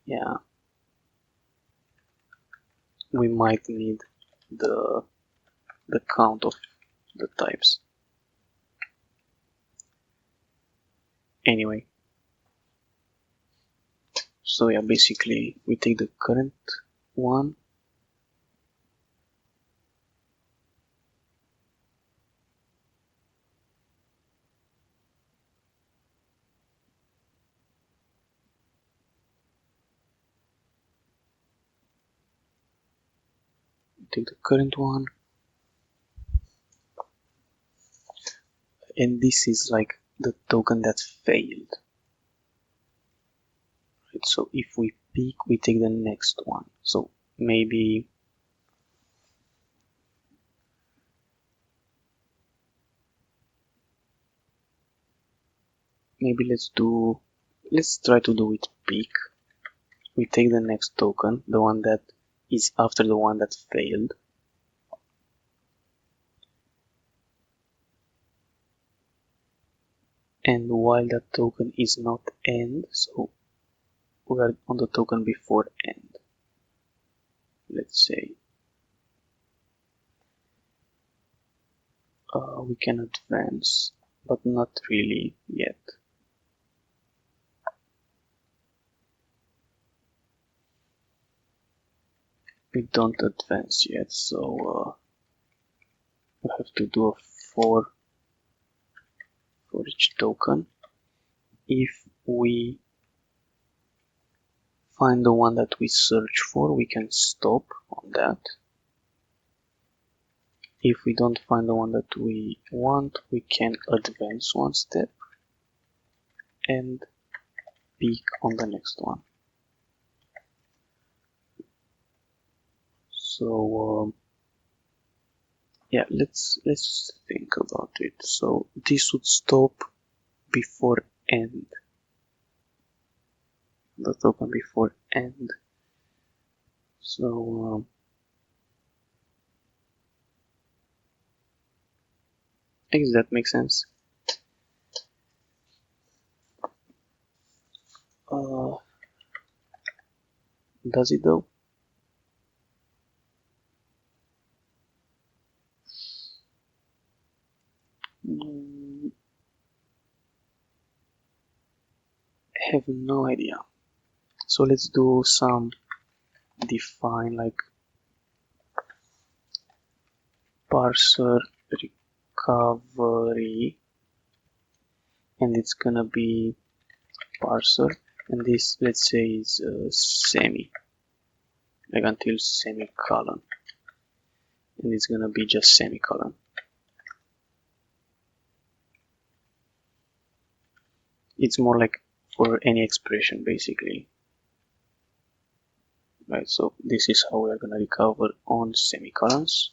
Yeah, we might need the count of the types. Anyway, so yeah, basically we take the current one, and this is like the token that failed. Right? So if we pick, we take the next one. So maybe let's try to do it pick. We take the next token, the one that is after the one that failed. And while that token is not end, so we are on the token before end. Let's say we can advance, but not really yet. We don't advance yet, so we have to do a for each token. If we find the one that we search for, we can stop on that. If we don't find the one that we want, we can advance one step and pick on the next one. So yeah, let's think about it. So this would stop before end, the token before end. So I guess that makes sense. Does it though? I have no idea. So let's do some define like parser recovery, and it's gonna be parser, and this, let's say, is semi, like until semicolon, and it's gonna be just semicolon. It's more like for any expression basically, right? So this is how we are gonna recover on semicolons.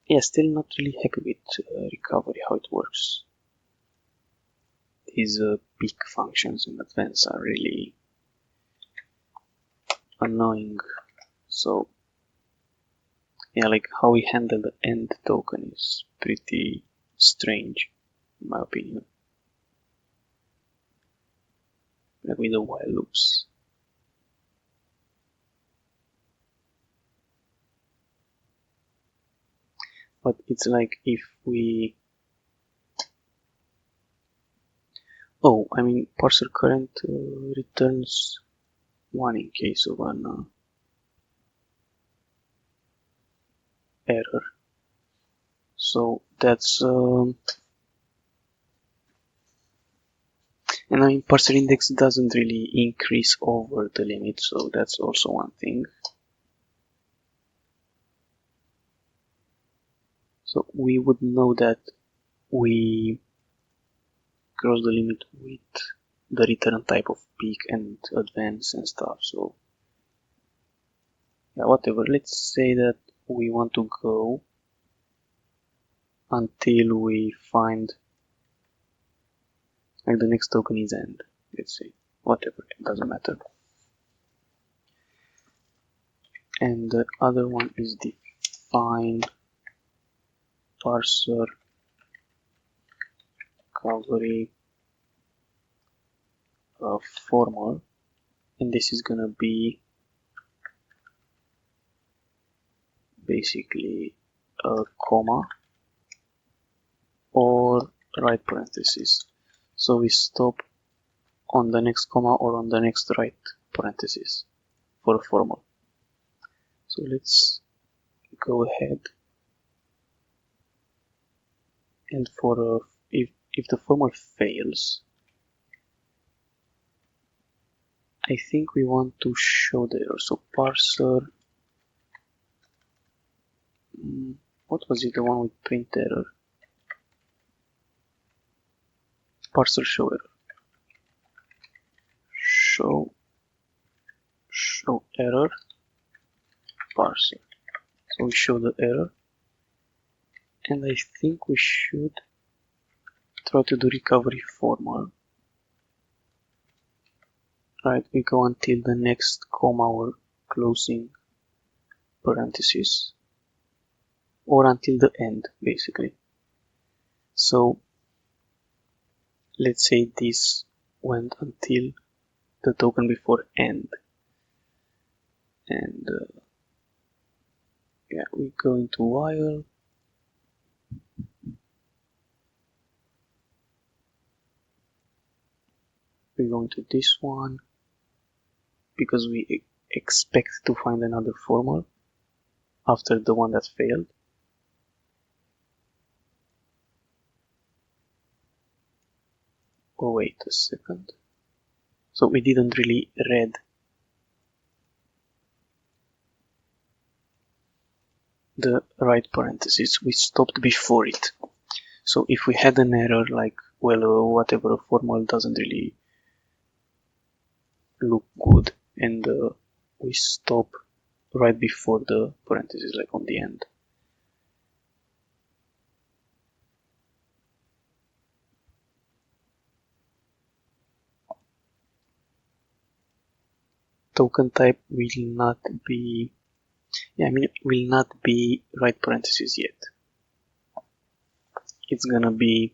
Yeah, still not really happy with recovery, how it works. These peak functions in advance are really annoying. So yeah, like how we handle the end token is pretty strange, in my opinion. Like with the while loops. But it's like if we... Oh, I mean, parser current returns 1 in case of an error. So that's... and I mean, parser index doesn't really increase over the limit, so that's also one thing. So we would know that we cross the limit with the return type of peak and advance and stuff. So yeah, whatever. Let's say that we want to go until we find like the next token is end. Let's say whatever, it doesn't matter. And the other one is define parser recovery formal, and this is gonna be basically a comma or right parenthesis. So we stop on the next comma or on the next right parenthesis for a formal. So let's go ahead, and for if the formal fails, I think we want to show the error. So parser, what was it, the one with print error? Parser show error. Show error parser. So we show the error, and I think we should try to do recovery formal. Right, we go until the next comma or closing parenthesis, or until the end basically. So let's say this went until the token before end, and yeah, we go into while, we go into this one because we expect to find another formal, after the one that failed. Oh, wait a second. So we didn't really read the right parentheses. We stopped before it. So if we had an error like, well, whatever, a formal doesn't really look good, and we stop right before the parentheses, like on the end. Token type will not be, will not be right parentheses yet. It's gonna be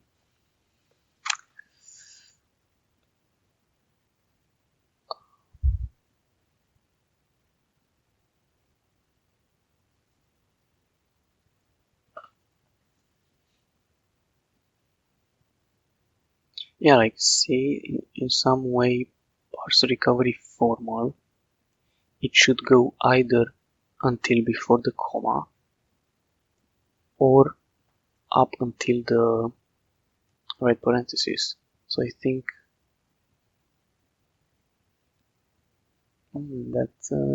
like say in some way parse recovery formal, it should go either until before the comma or up until the right parentheses. So I think that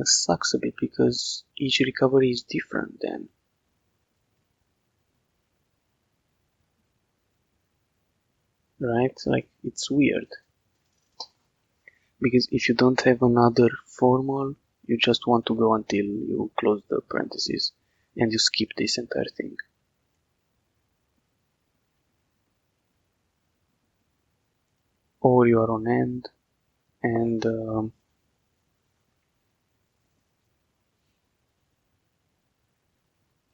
sucks a bit because each recovery is different then. Right? Like it's weird. Because if you don't have another formal, you just want to go until you close the parentheses and you skip this entire thing. Or you are on end and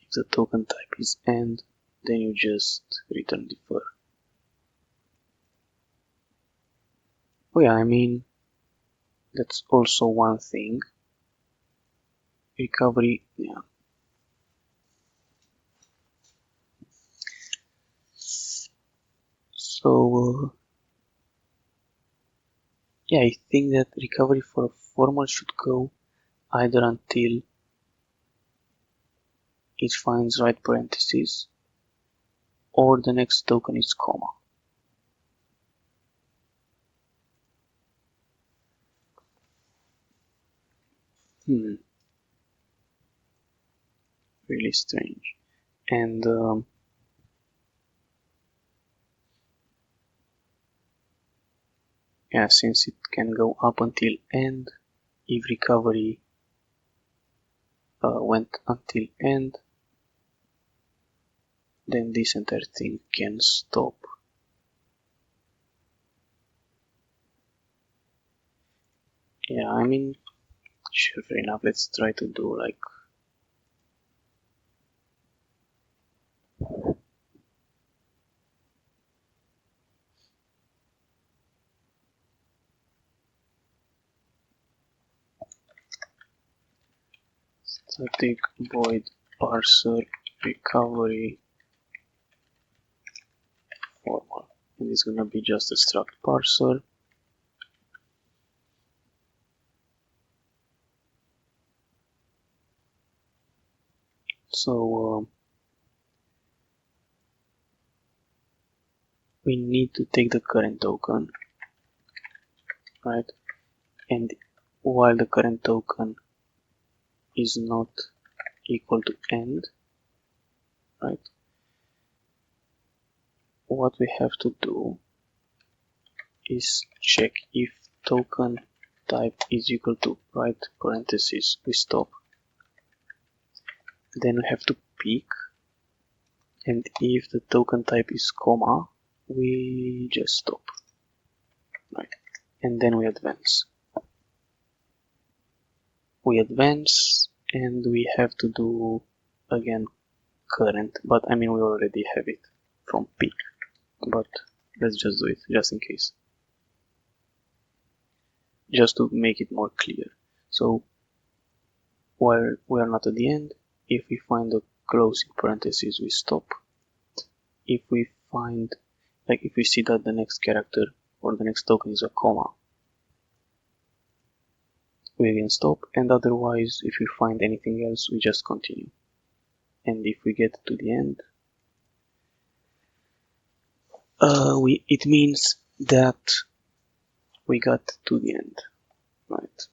if the token type is end, then you just return defer. Oh yeah, I mean, that's also one thing. Recovery, yeah. So, yeah, I think that recovery for a formal should go either until it finds right parentheses or the next token is comma. Really strange. And yeah, since it can go up until end, if recovery went until end, then this entire thing can stop. Yeah, I mean, sure, fair enough. Let's try to do like static void parser recovery formal, and it's gonna be just a struct parser. So we need to take the current token, right? And while the current token is not equal to end, right? What we have to do is check if token type is equal to right parentheses, we stop. Then we have to pick, and if the token type is comma, we just stop, right? And then we advance. And we have to do again current, but I mean we already have it from pick, but let's just do it just in case, just to make it more clear. So while we are not at the end, if we find the closing parentheses, we stop. If we find, like if we see that the next character or the next token is a comma, we again stop, and otherwise if we find anything else, we just continue. and if we get to the end, it means that we got to the end, right?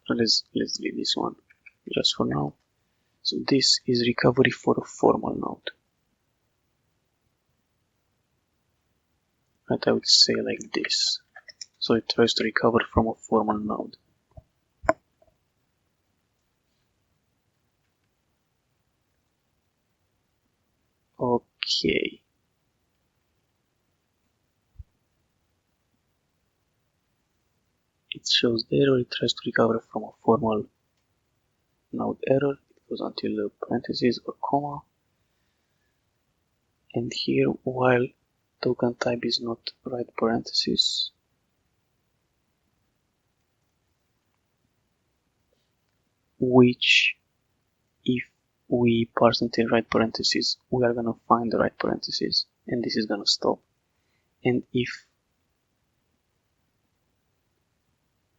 Let's leave this one just for now. So this is recovery for a formal node. Right, I would say like this. So it tries to recover from a formal node. Okay. It shows the error, it tries to recover from a formal node error. It goes until the parentheses or comma. And here, while token type is not right parentheses, which if we parse until right parentheses, we are gonna find the right parentheses, and this is gonna stop. And if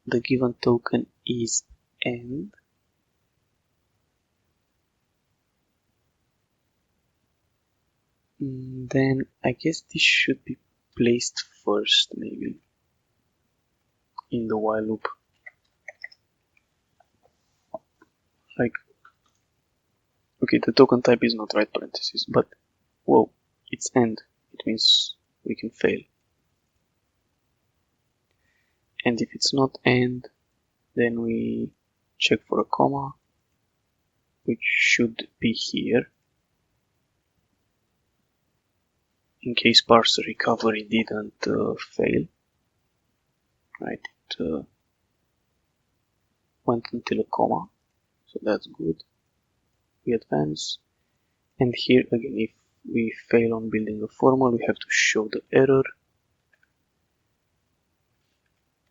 the given token is end, then I guess this should be placed first, maybe, in the while loop. Like, okay, the token type is not right parentheses, but whoa, it's end. It means we can fail. And if it's not end, then we check for a comma, which should be here, in case parser recovery didn't fail. Right, it went until a comma, so that's good. We advance, and here again, if we fail on building a formal, we have to show the error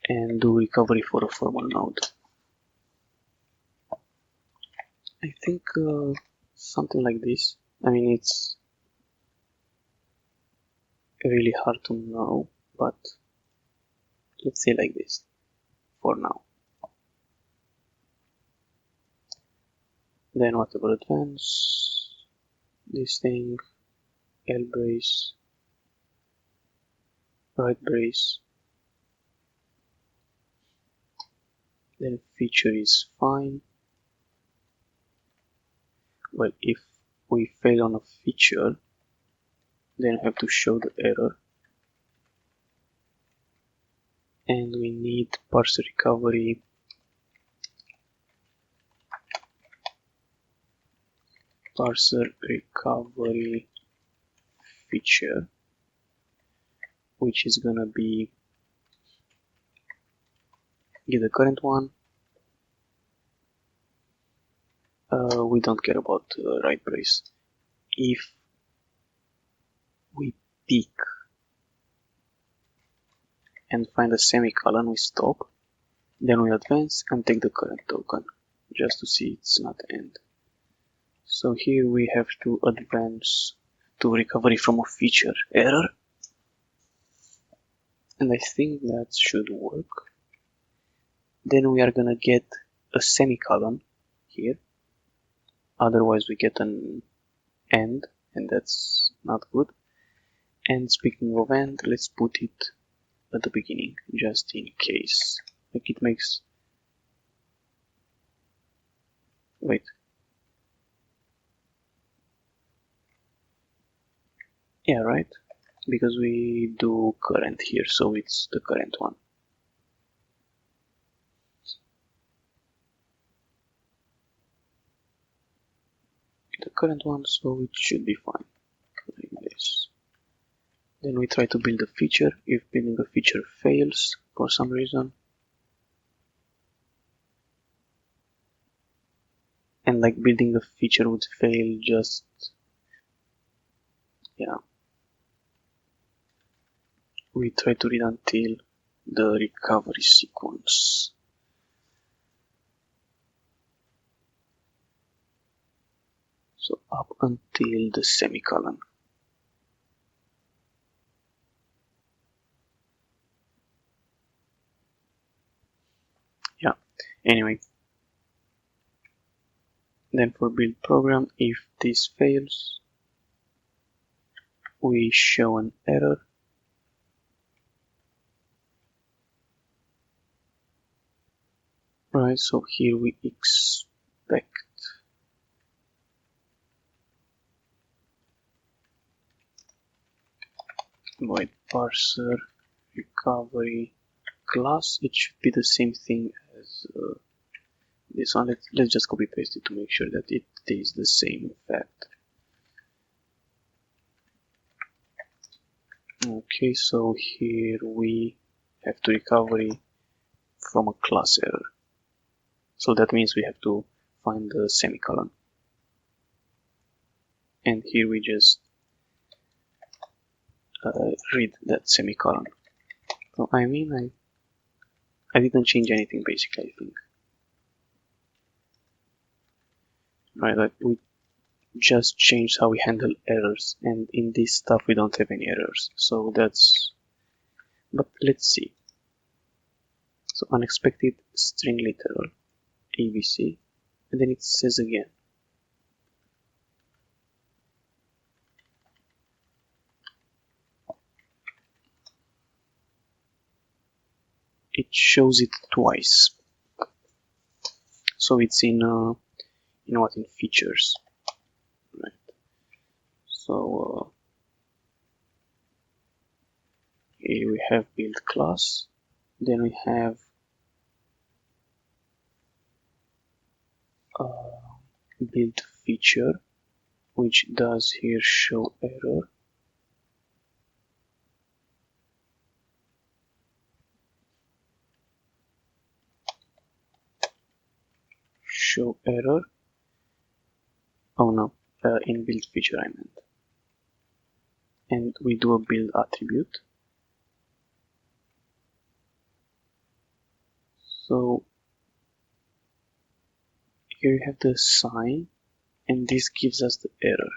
and do recovery for a formal node. I think something like this. I mean, it's really hard to know, but let's say like this for now. Then whatever advance, this thing, L brace, right brace, then feature is fine. Well, if we fail on a feature, then I have to show the error, and we need parse recovery feature, which is gonna be get the current one. We don't care about right brace. If we pick and find a semicolon, we stop, then we advance and take the current token, just to see it's not end. So here we have to advance to recovery from a feature error, and I think that should work. Then we are gonna get a semicolon here, otherwise we get an end, and that's not good. And speaking of end, let's put it at the beginning, just in case. Like it makes... Wait. Yeah, right? Because we do current here, so it's the current one. The current one, so it should be fine. Like this. Then we try to build a feature. If building a feature fails for some reason, and like building a feature would fail, just... yeah. We try to read until the recovery sequence. So up until the semicolon. Yeah, anyway. Then for build program, if this fails, we show an error. Right, so here we expect void parser recovery class. It should be the same thing as this one. Let's just copy paste it to make sure that it is the same in fact. Okay, so here we have to recovery from a class error. So that means we have to find the semicolon. And here we just read that semicolon. So I mean, I didn't change anything basically, I think. Right, like we just changed how we handle errors, and in this stuff we don't have any errors. So that's, but let's see. So unexpected string literal ABC, and then it says again. It shows it twice. So it's in in features, right? So here we have build class, then we have build feature, which does here show error. Show error. Oh no, in build feature I meant. And we do a build attribute. So here you have the sign, and this gives us the error.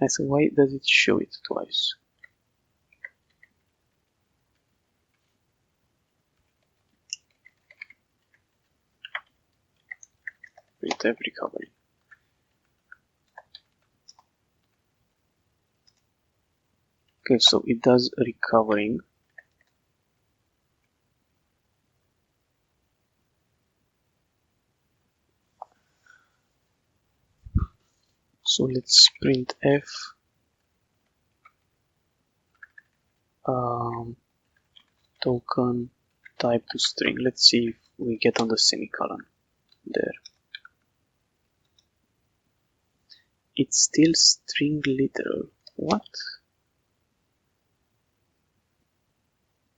And so why does it show it twice? Printf recovery. Okay, so it does recovering. So let's printf token type to string. Let's see if we get on the semicolon there. It's still string literal. What?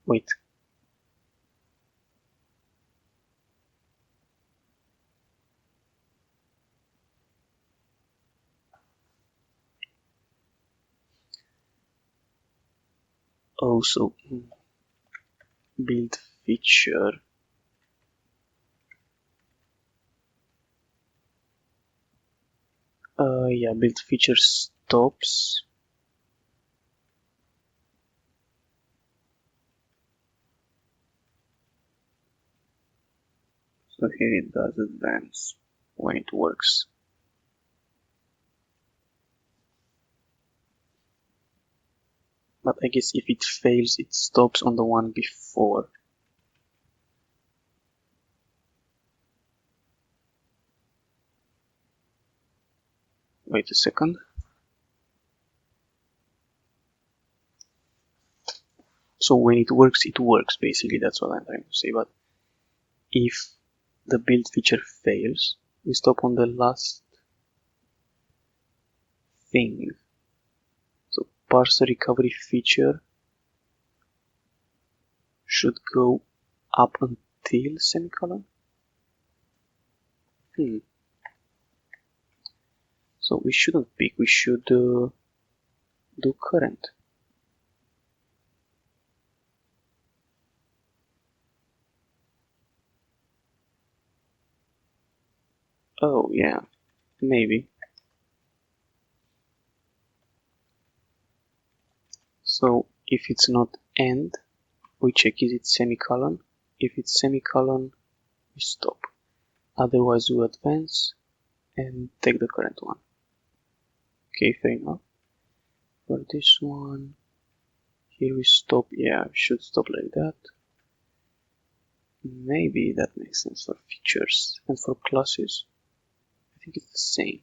Wait. Also, build feature. Yeah, build feature stops. So here it does advance when it works. But I guess if it fails, it stops on the one before. Wait a second. So when it works basically, that's what I'm trying to say. But if the build feature fails, we stop on the last thing. So parser recovery feature should go up until semicolon. So we shouldn't pick, we should do current. Oh yeah, maybe. So if it's not end, we check is it semicolon. If it's semicolon, we stop. Otherwise we advance and take the current one. Okay, fair enough. For this one, here we stop. Yeah, we should stop like that. Maybe that makes sense for features, and for classes I think it's the same.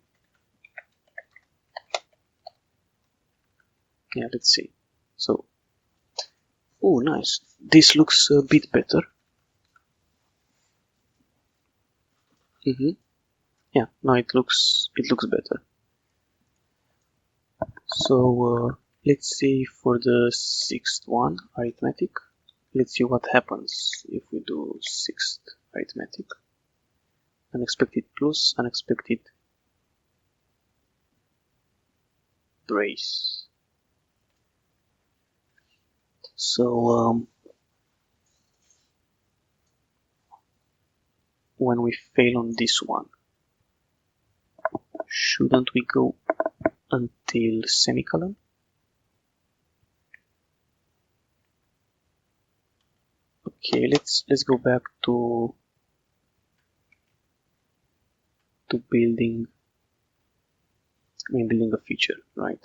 Yeah, let's see. So, oh nice, this looks a bit better. Yeah, now it looks better. So let's see for the sixth one, arithmetic. Let's see what happens if we do sixth arithmetic. Unexpected plus, unexpected brace. So when we fail on this one, shouldn't we go until semicolon? Okay, let's go back to building a feature, right?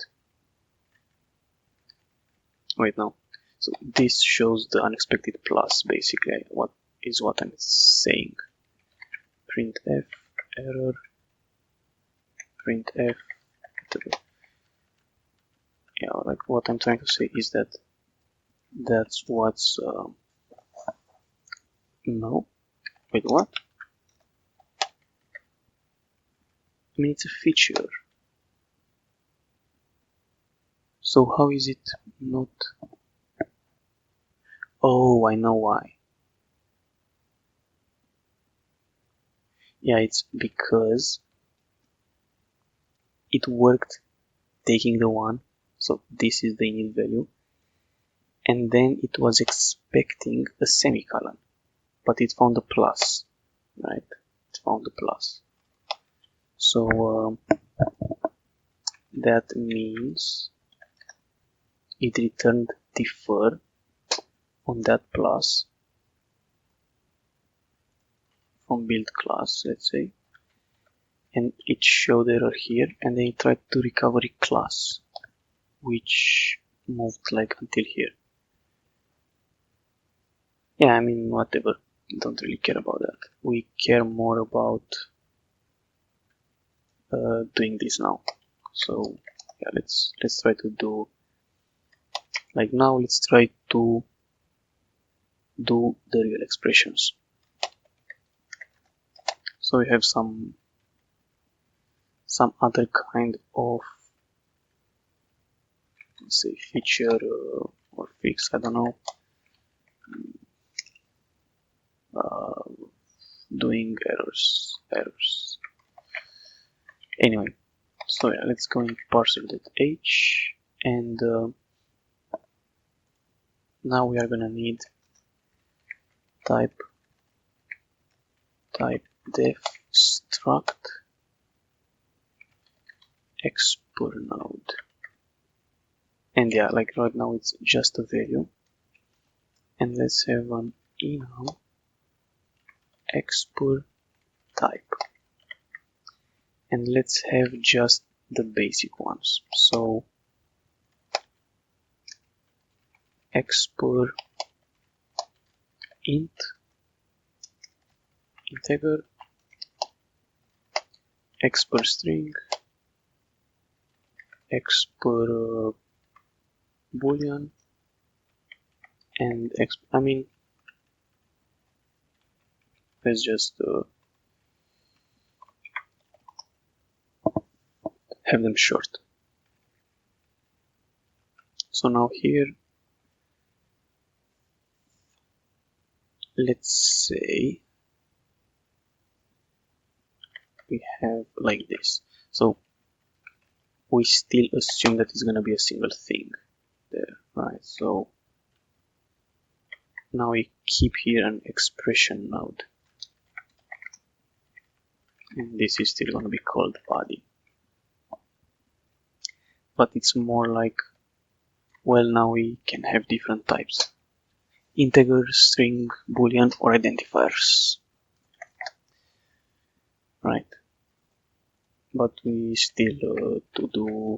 Wait, no. So this shows the unexpected plus, basically what I'm saying. Printf error, printf, whatever. Yeah, like what I'm trying to say is that that's what's no. Wait, what? I mean, it's a feature. So how is it not? Oh, I know why. Yeah, it's because it worked taking the one, so this is the init value, and then it was expecting a semicolon, but it found a plus, right? It found a plus. So that means it returned defer on that plus from build class, let's say, and it showed error here, and then it tried to recovery class, which moved like until here. Yeah, I mean, whatever, don't really care about that. We care more about doing this now. So yeah, let's try to do like now. Let's try to do the real expressions. So we have some other kind of, let's say, feature or fix, I don't know, doing errors. Anyway, so yeah, let's go in parser.h, and now we are gonna need type def struct expr node, and yeah, like right now it's just a value, and let's have an enum expr type, and let's have just the basic ones. So expr int integer, expr string, expr boolean, and I mean, let's just have them short. So now here, let's say we have like this. So we still assume that it's going to be a single thing there, right? So now we keep here an expression node, and this is still going to be called body, but it's more like, well, now we can have different types: integer, string, boolean, or identifiers. right? But we still to do,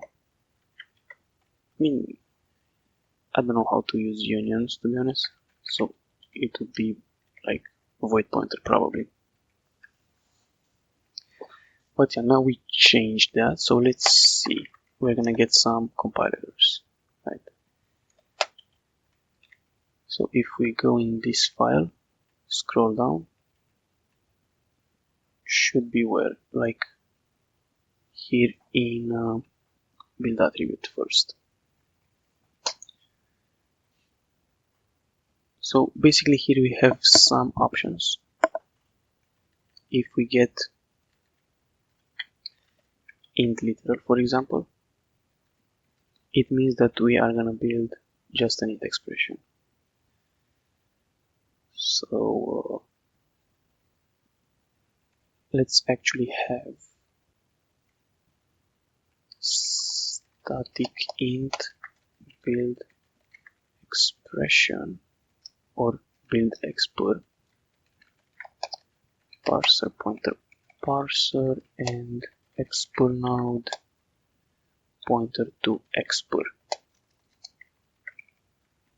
I mean, I don't know how to use unions, to be honest, so it would be like void pointer probably. But yeah, now we changed that, so let's see. We're gonna get some compilers, right? So if we go in this file, scroll down, should be where, like here in build attribute first. So basically here we have some options. If we get int literal, for example, it means that we are gonna build just an int expression. So let's actually have static int build expression or build expr parser pointer parser and expr node pointer to expr.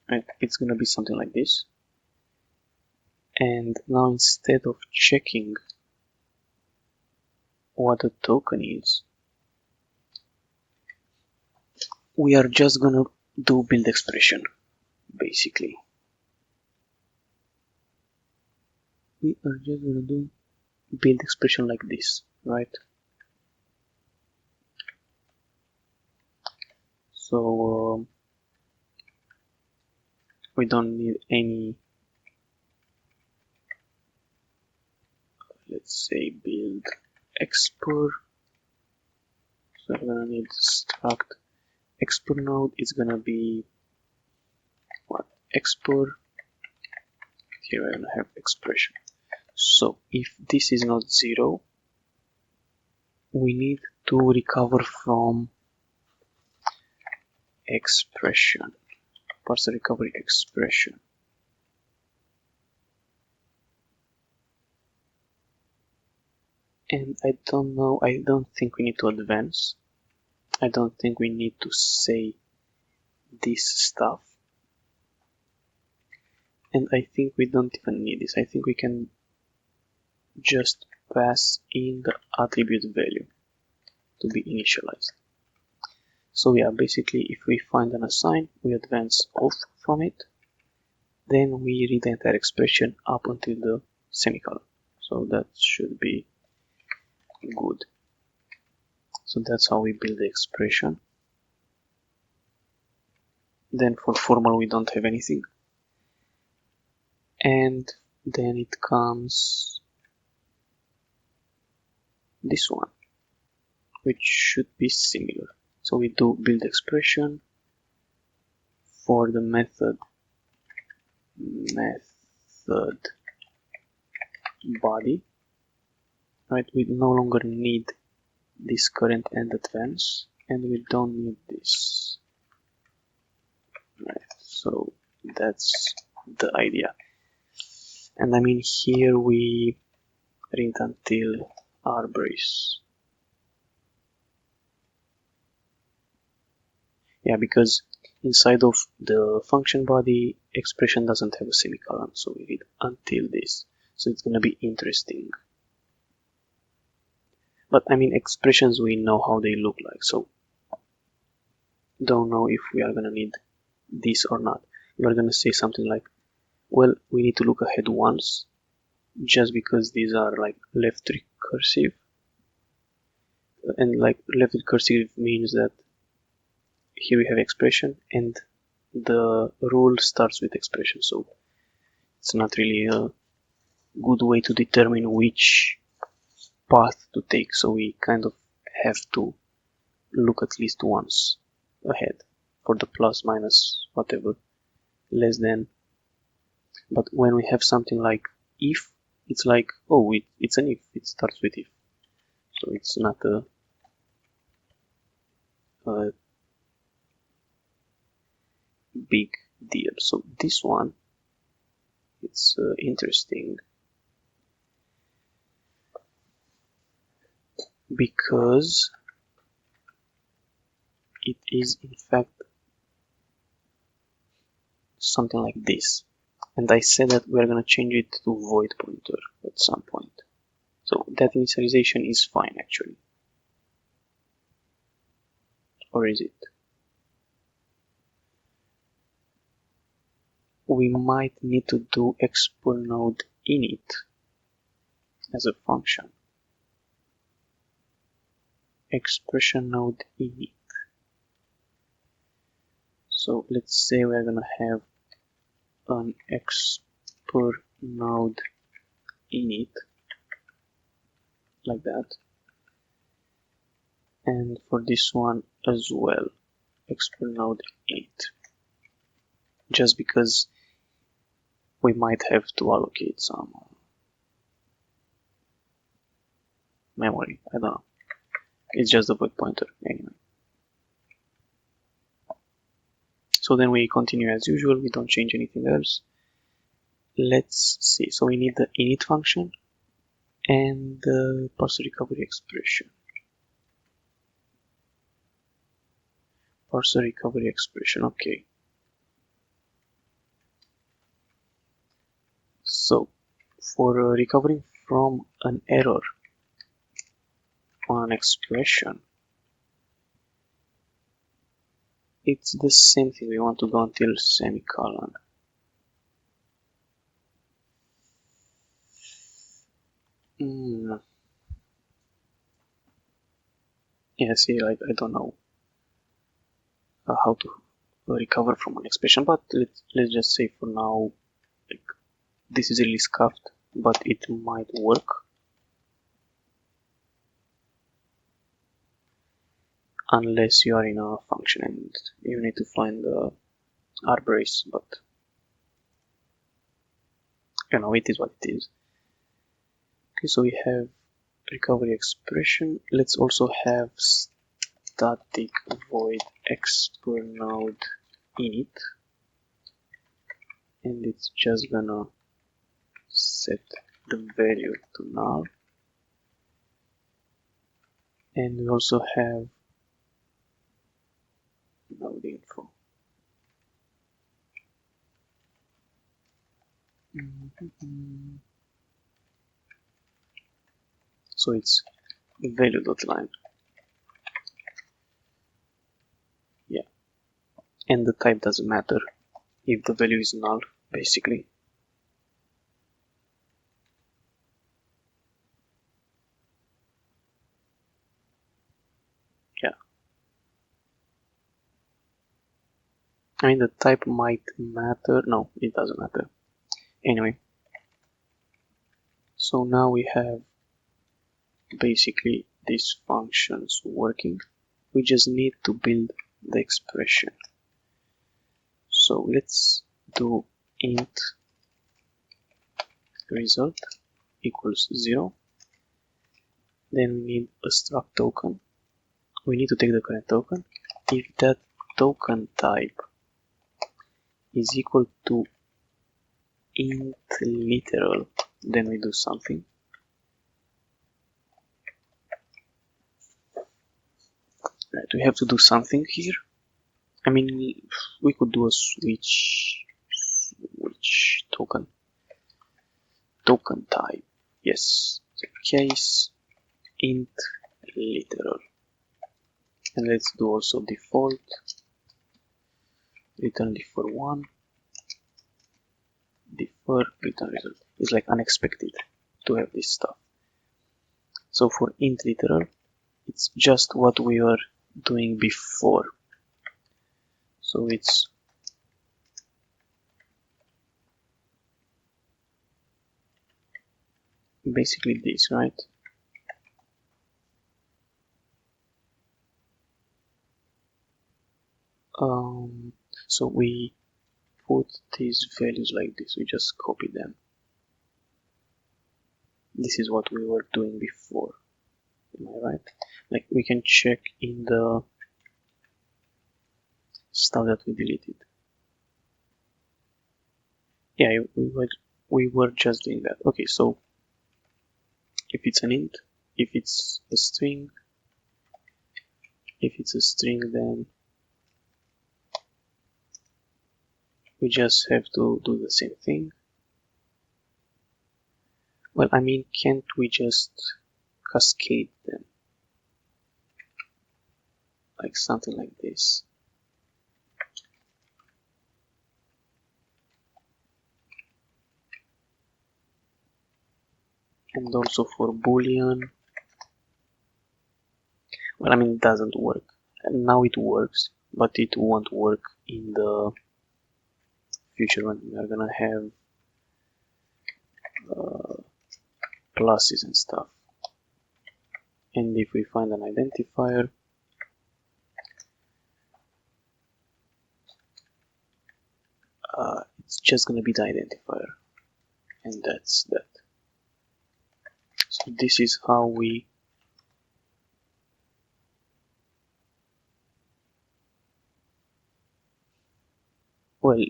Right, it's gonna be something like this. And now instead of checking what the token is, we are just gonna do build expression, basically. We are just gonna do build expression like this, right? So we don't need any, let's say, build expr. So we're gonna need struct expr node is gonna be what? Expr. Here we're gonna have expression. So if this is not 0, we need to recover from expression, parser recovery expression. And I don't know, I don't think we need to advance. I don't think we need to say this stuff. And I think we don't even need this. I think we can just pass in the attribute value to be initialized. So yeah, basically if we find an assign, we advance off from it, then we read the entire expression up until the semicolon. So that should be good. So that's how we build the expression. Then for formal we don't have anything. And then it comes this one, which should be similar. So we do build expression for the method body, right? We no longer need this current and advance, and we don't need this, right? So that's the idea. And I mean here we print until r brace. Yeah, because inside of the function body, expression doesn't have a semicolon, so we read until this. So it's gonna be interesting. But I mean, expressions, we know how they look like, so don't know if we are gonna need this or not. We are gonna say something like, well, we need to look ahead once, just because these are like left recursive. And like left recursive means that here we have expression and the rule starts with expression, so it's not really a good way to determine which path to take, so we kind of have to look at least once ahead for the plus, minus, whatever, less than. But when we have something like if, it's like, oh, it's an if, it starts with if, so it's not a big deal. So this one, it's interesting. because it is in fact something like this. And I said that we're going to change it to void pointer at some point. So that initialization is fine actually. Or is it? We might need to do export node init as a function. Expression node init. So let's say we're gonna have an export node init like that, and for this one as well, export node init, just because we might have to allocate some memory. I don't know. It's just a void pointer anyway. So then we continue as usual. We don't change anything else. Let's see. So we need the init function and the parse recovery expression. Parse recovery expression. Okay. So for recovering from an error on an expression, it's the same thing. We want to go until semicolon. Yeah, see, I don't know how to recover from an expression, but let's just say for now, like, this is really scuffed, but it might work. Unless you are in a function and you need to find the arbrace, but you know, it is what it is. Okay, so we have recovery expression. Let's also have static void export node init, and it's just gonna set the value to null. And we also have node info. So it's value.line. Yeah, and the type doesn't matter if the value is null, basically. Yeah, I mean the type might matter. No, it doesn't matter. Anyway, so now we have basically these functions working. We just need to build the expression. So let's do int result equals 0. Then we need a struct token. We need to take the current token. If that token type is equal to int literal, then we do something. Right, we have to do something here. I mean, we could do a switch token type. Yes, so case int literal, and let's do also default return defer 1 defer return result. It's like unexpected to have this stuff. So for int literal, it's just what we were doing before. So it's basically this, right? So we put these values like this. We just copy them. This is what we were doing before. Am I right? Like we can check in the stuff that we deleted. Yeah, we were just doing that. Okay, so if it's an int, if it's a string, then we just have to do the same thing. Well, I mean, can't we just cascade them? Like something like this. And also for Boolean. Well, I mean, it doesn't work. And now it works, but it won't work in the future when we are gonna have classes and stuff. And if we find an identifier, it's just gonna be the identifier, and that's that. So this is how we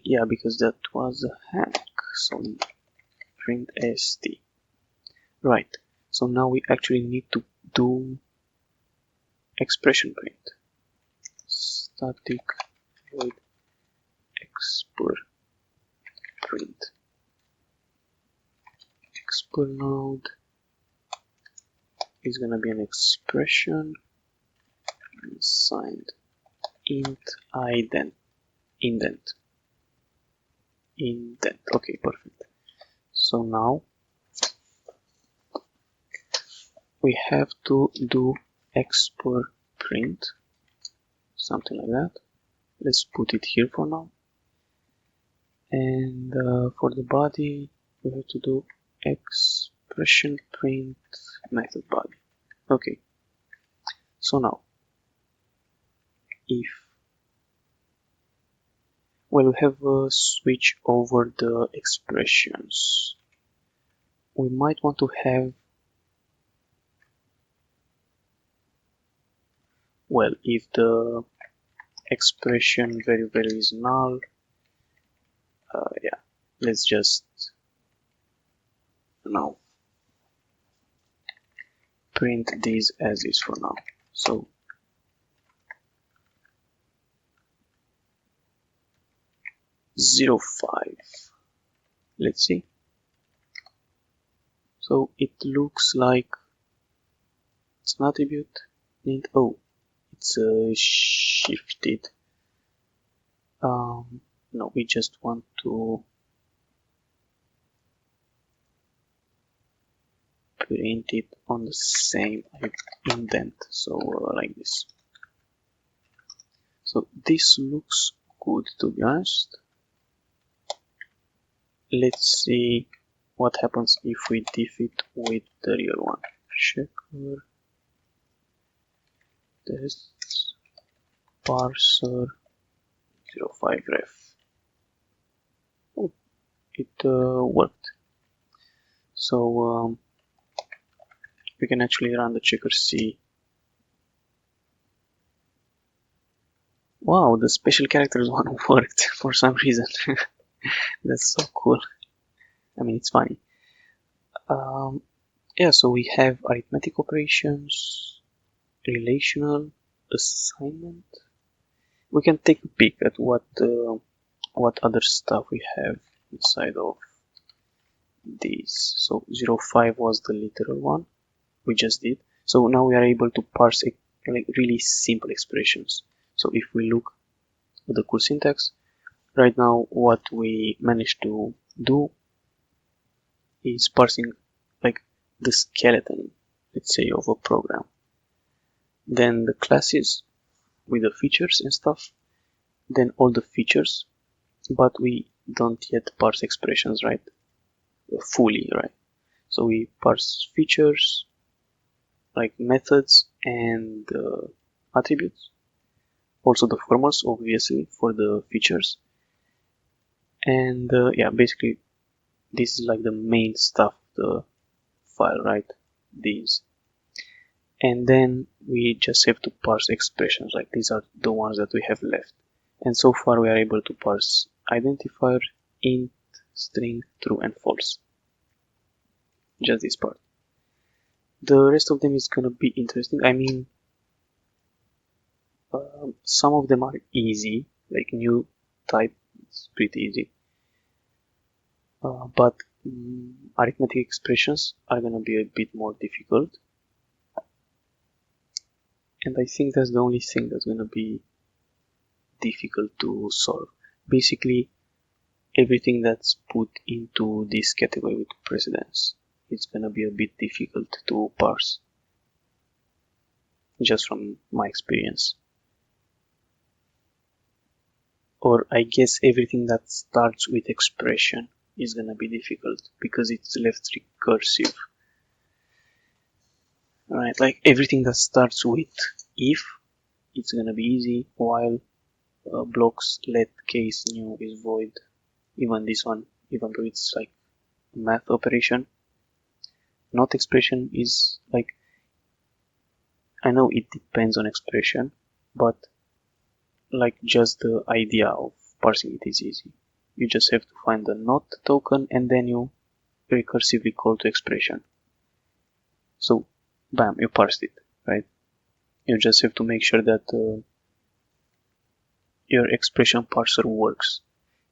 yeah, because that was a hack. So print st. Right. So now we actually need to do expression print. Static void expr print. Expr node is gonna be an expression signed int indent. Okay, perfect. So now we have to do expr print, something like that. Let's put it here for now. And for the body, we have to do expression print method body. Okay. So now, if we have a switch over the expressions, we might want to have, well, if the expression value is null, yeah, let's just now print these as is for now. So 0.5. Let's see. So it looks like it's an attribute named it's shifted. No, we just want to print it on the same indent, so like this. So this looks good, to be honest. Let's see what happens if we diff it with the real one. Checker tests parser 0.5 ref. Oh, it worked. So we can actually run the checker C. Wow, the special characters one worked for some reason. That's so cool. I mean, it's funny. Yeah, so we have arithmetic operations, relational, assignment. We can take a peek at what other stuff we have inside of these. So 0.5 was the literal one we just did. So now we are able to parse like really simple expressions. So if we look at the cool syntax, right now what we managed to do is parsing like the skeleton, let's say, of a program. Then the classes with the features and stuff, then all the features, but we don't yet parse expressions, right? Fully, right? So we parse features, like methods and attributes, also the formals, obviously, for the features. And yeah, basically this is like the main stuff of the file, right? These. And then we just have to parse expressions, like these are the ones that we have left. And so far we are able to parse identifier, int, string, true and false. Just this part. The rest of them is gonna be interesting. I mean, some of them are easy, like new type, it's pretty easy. But arithmetic expressions are gonna be a bit more difficult. And I think that's the only thing that's gonna be difficult to solve. Basically, everything that's put into this category with precedence, it's gonna be a bit difficult to parse, just from my experience. Or I guess everything that starts with expression is gonna be difficult because it's left recursive. Right, like everything that starts with if, it's gonna be easy, while blocks let case new is void. Even this one, even though it's like a math operation, not expression is like, I know it depends on expression, but like just the idea of parsing it is easy. You just have to find the not token and then you recursively call to expression. So, bam, you parsed it, right? You just have to make sure that your expression parser works.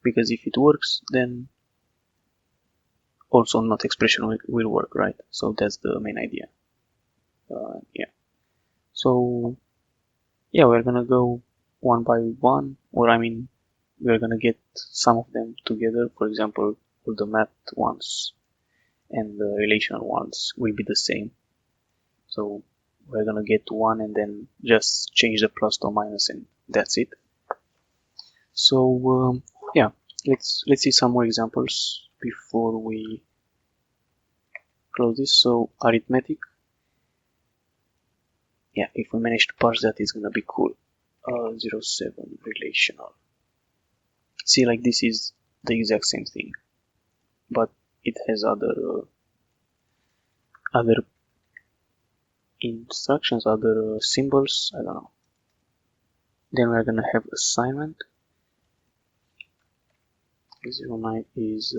Because if it works, then also not expression will work, right? So that's the main idea. Yeah. So, yeah, we're gonna go one by one, or I mean, we're gonna get some of them together. For example, all the math ones and the relational ones will be the same. So we're gonna get one and then just change the plus to minus and that's it. So yeah, let's see some more examples before we close this. So arithmetic, yeah, if we manage to parse that, it's gonna be cool. 07 relational. See, like this is the exact same thing, but it has other instructions, other symbols. I don't know. Then we're gonna have assignment. 09 is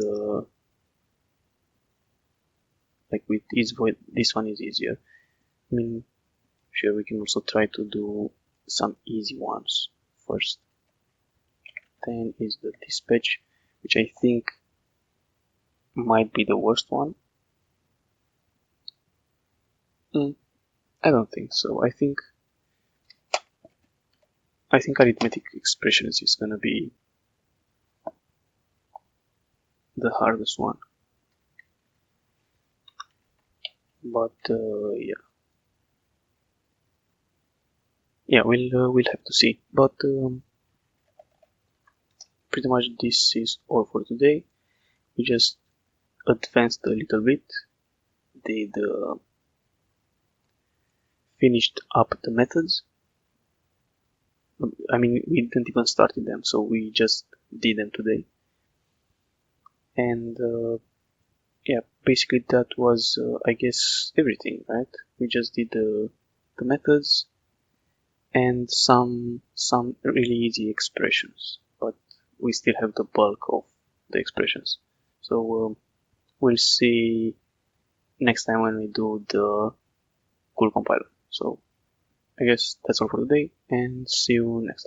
like with is void. This one is easier. I mean, sure, we can also try to do some easy ones first. Then is the dispatch, which I think might be the worst one. I don't think so. I think arithmetic expressions is gonna be the hardest one. But yeah, we'll have to see. But pretty much this is all for today. We just advanced a little bit, did finished up the methods. I mean, we didn't even started them, so we just did them today. And yeah, basically that was, I guess, everything, right? We just did the methods and some really easy expressions, but we still have the bulk of the expressions. So we'll see next time when we do the cool compiler. So I guess that's all for today, and see you next time.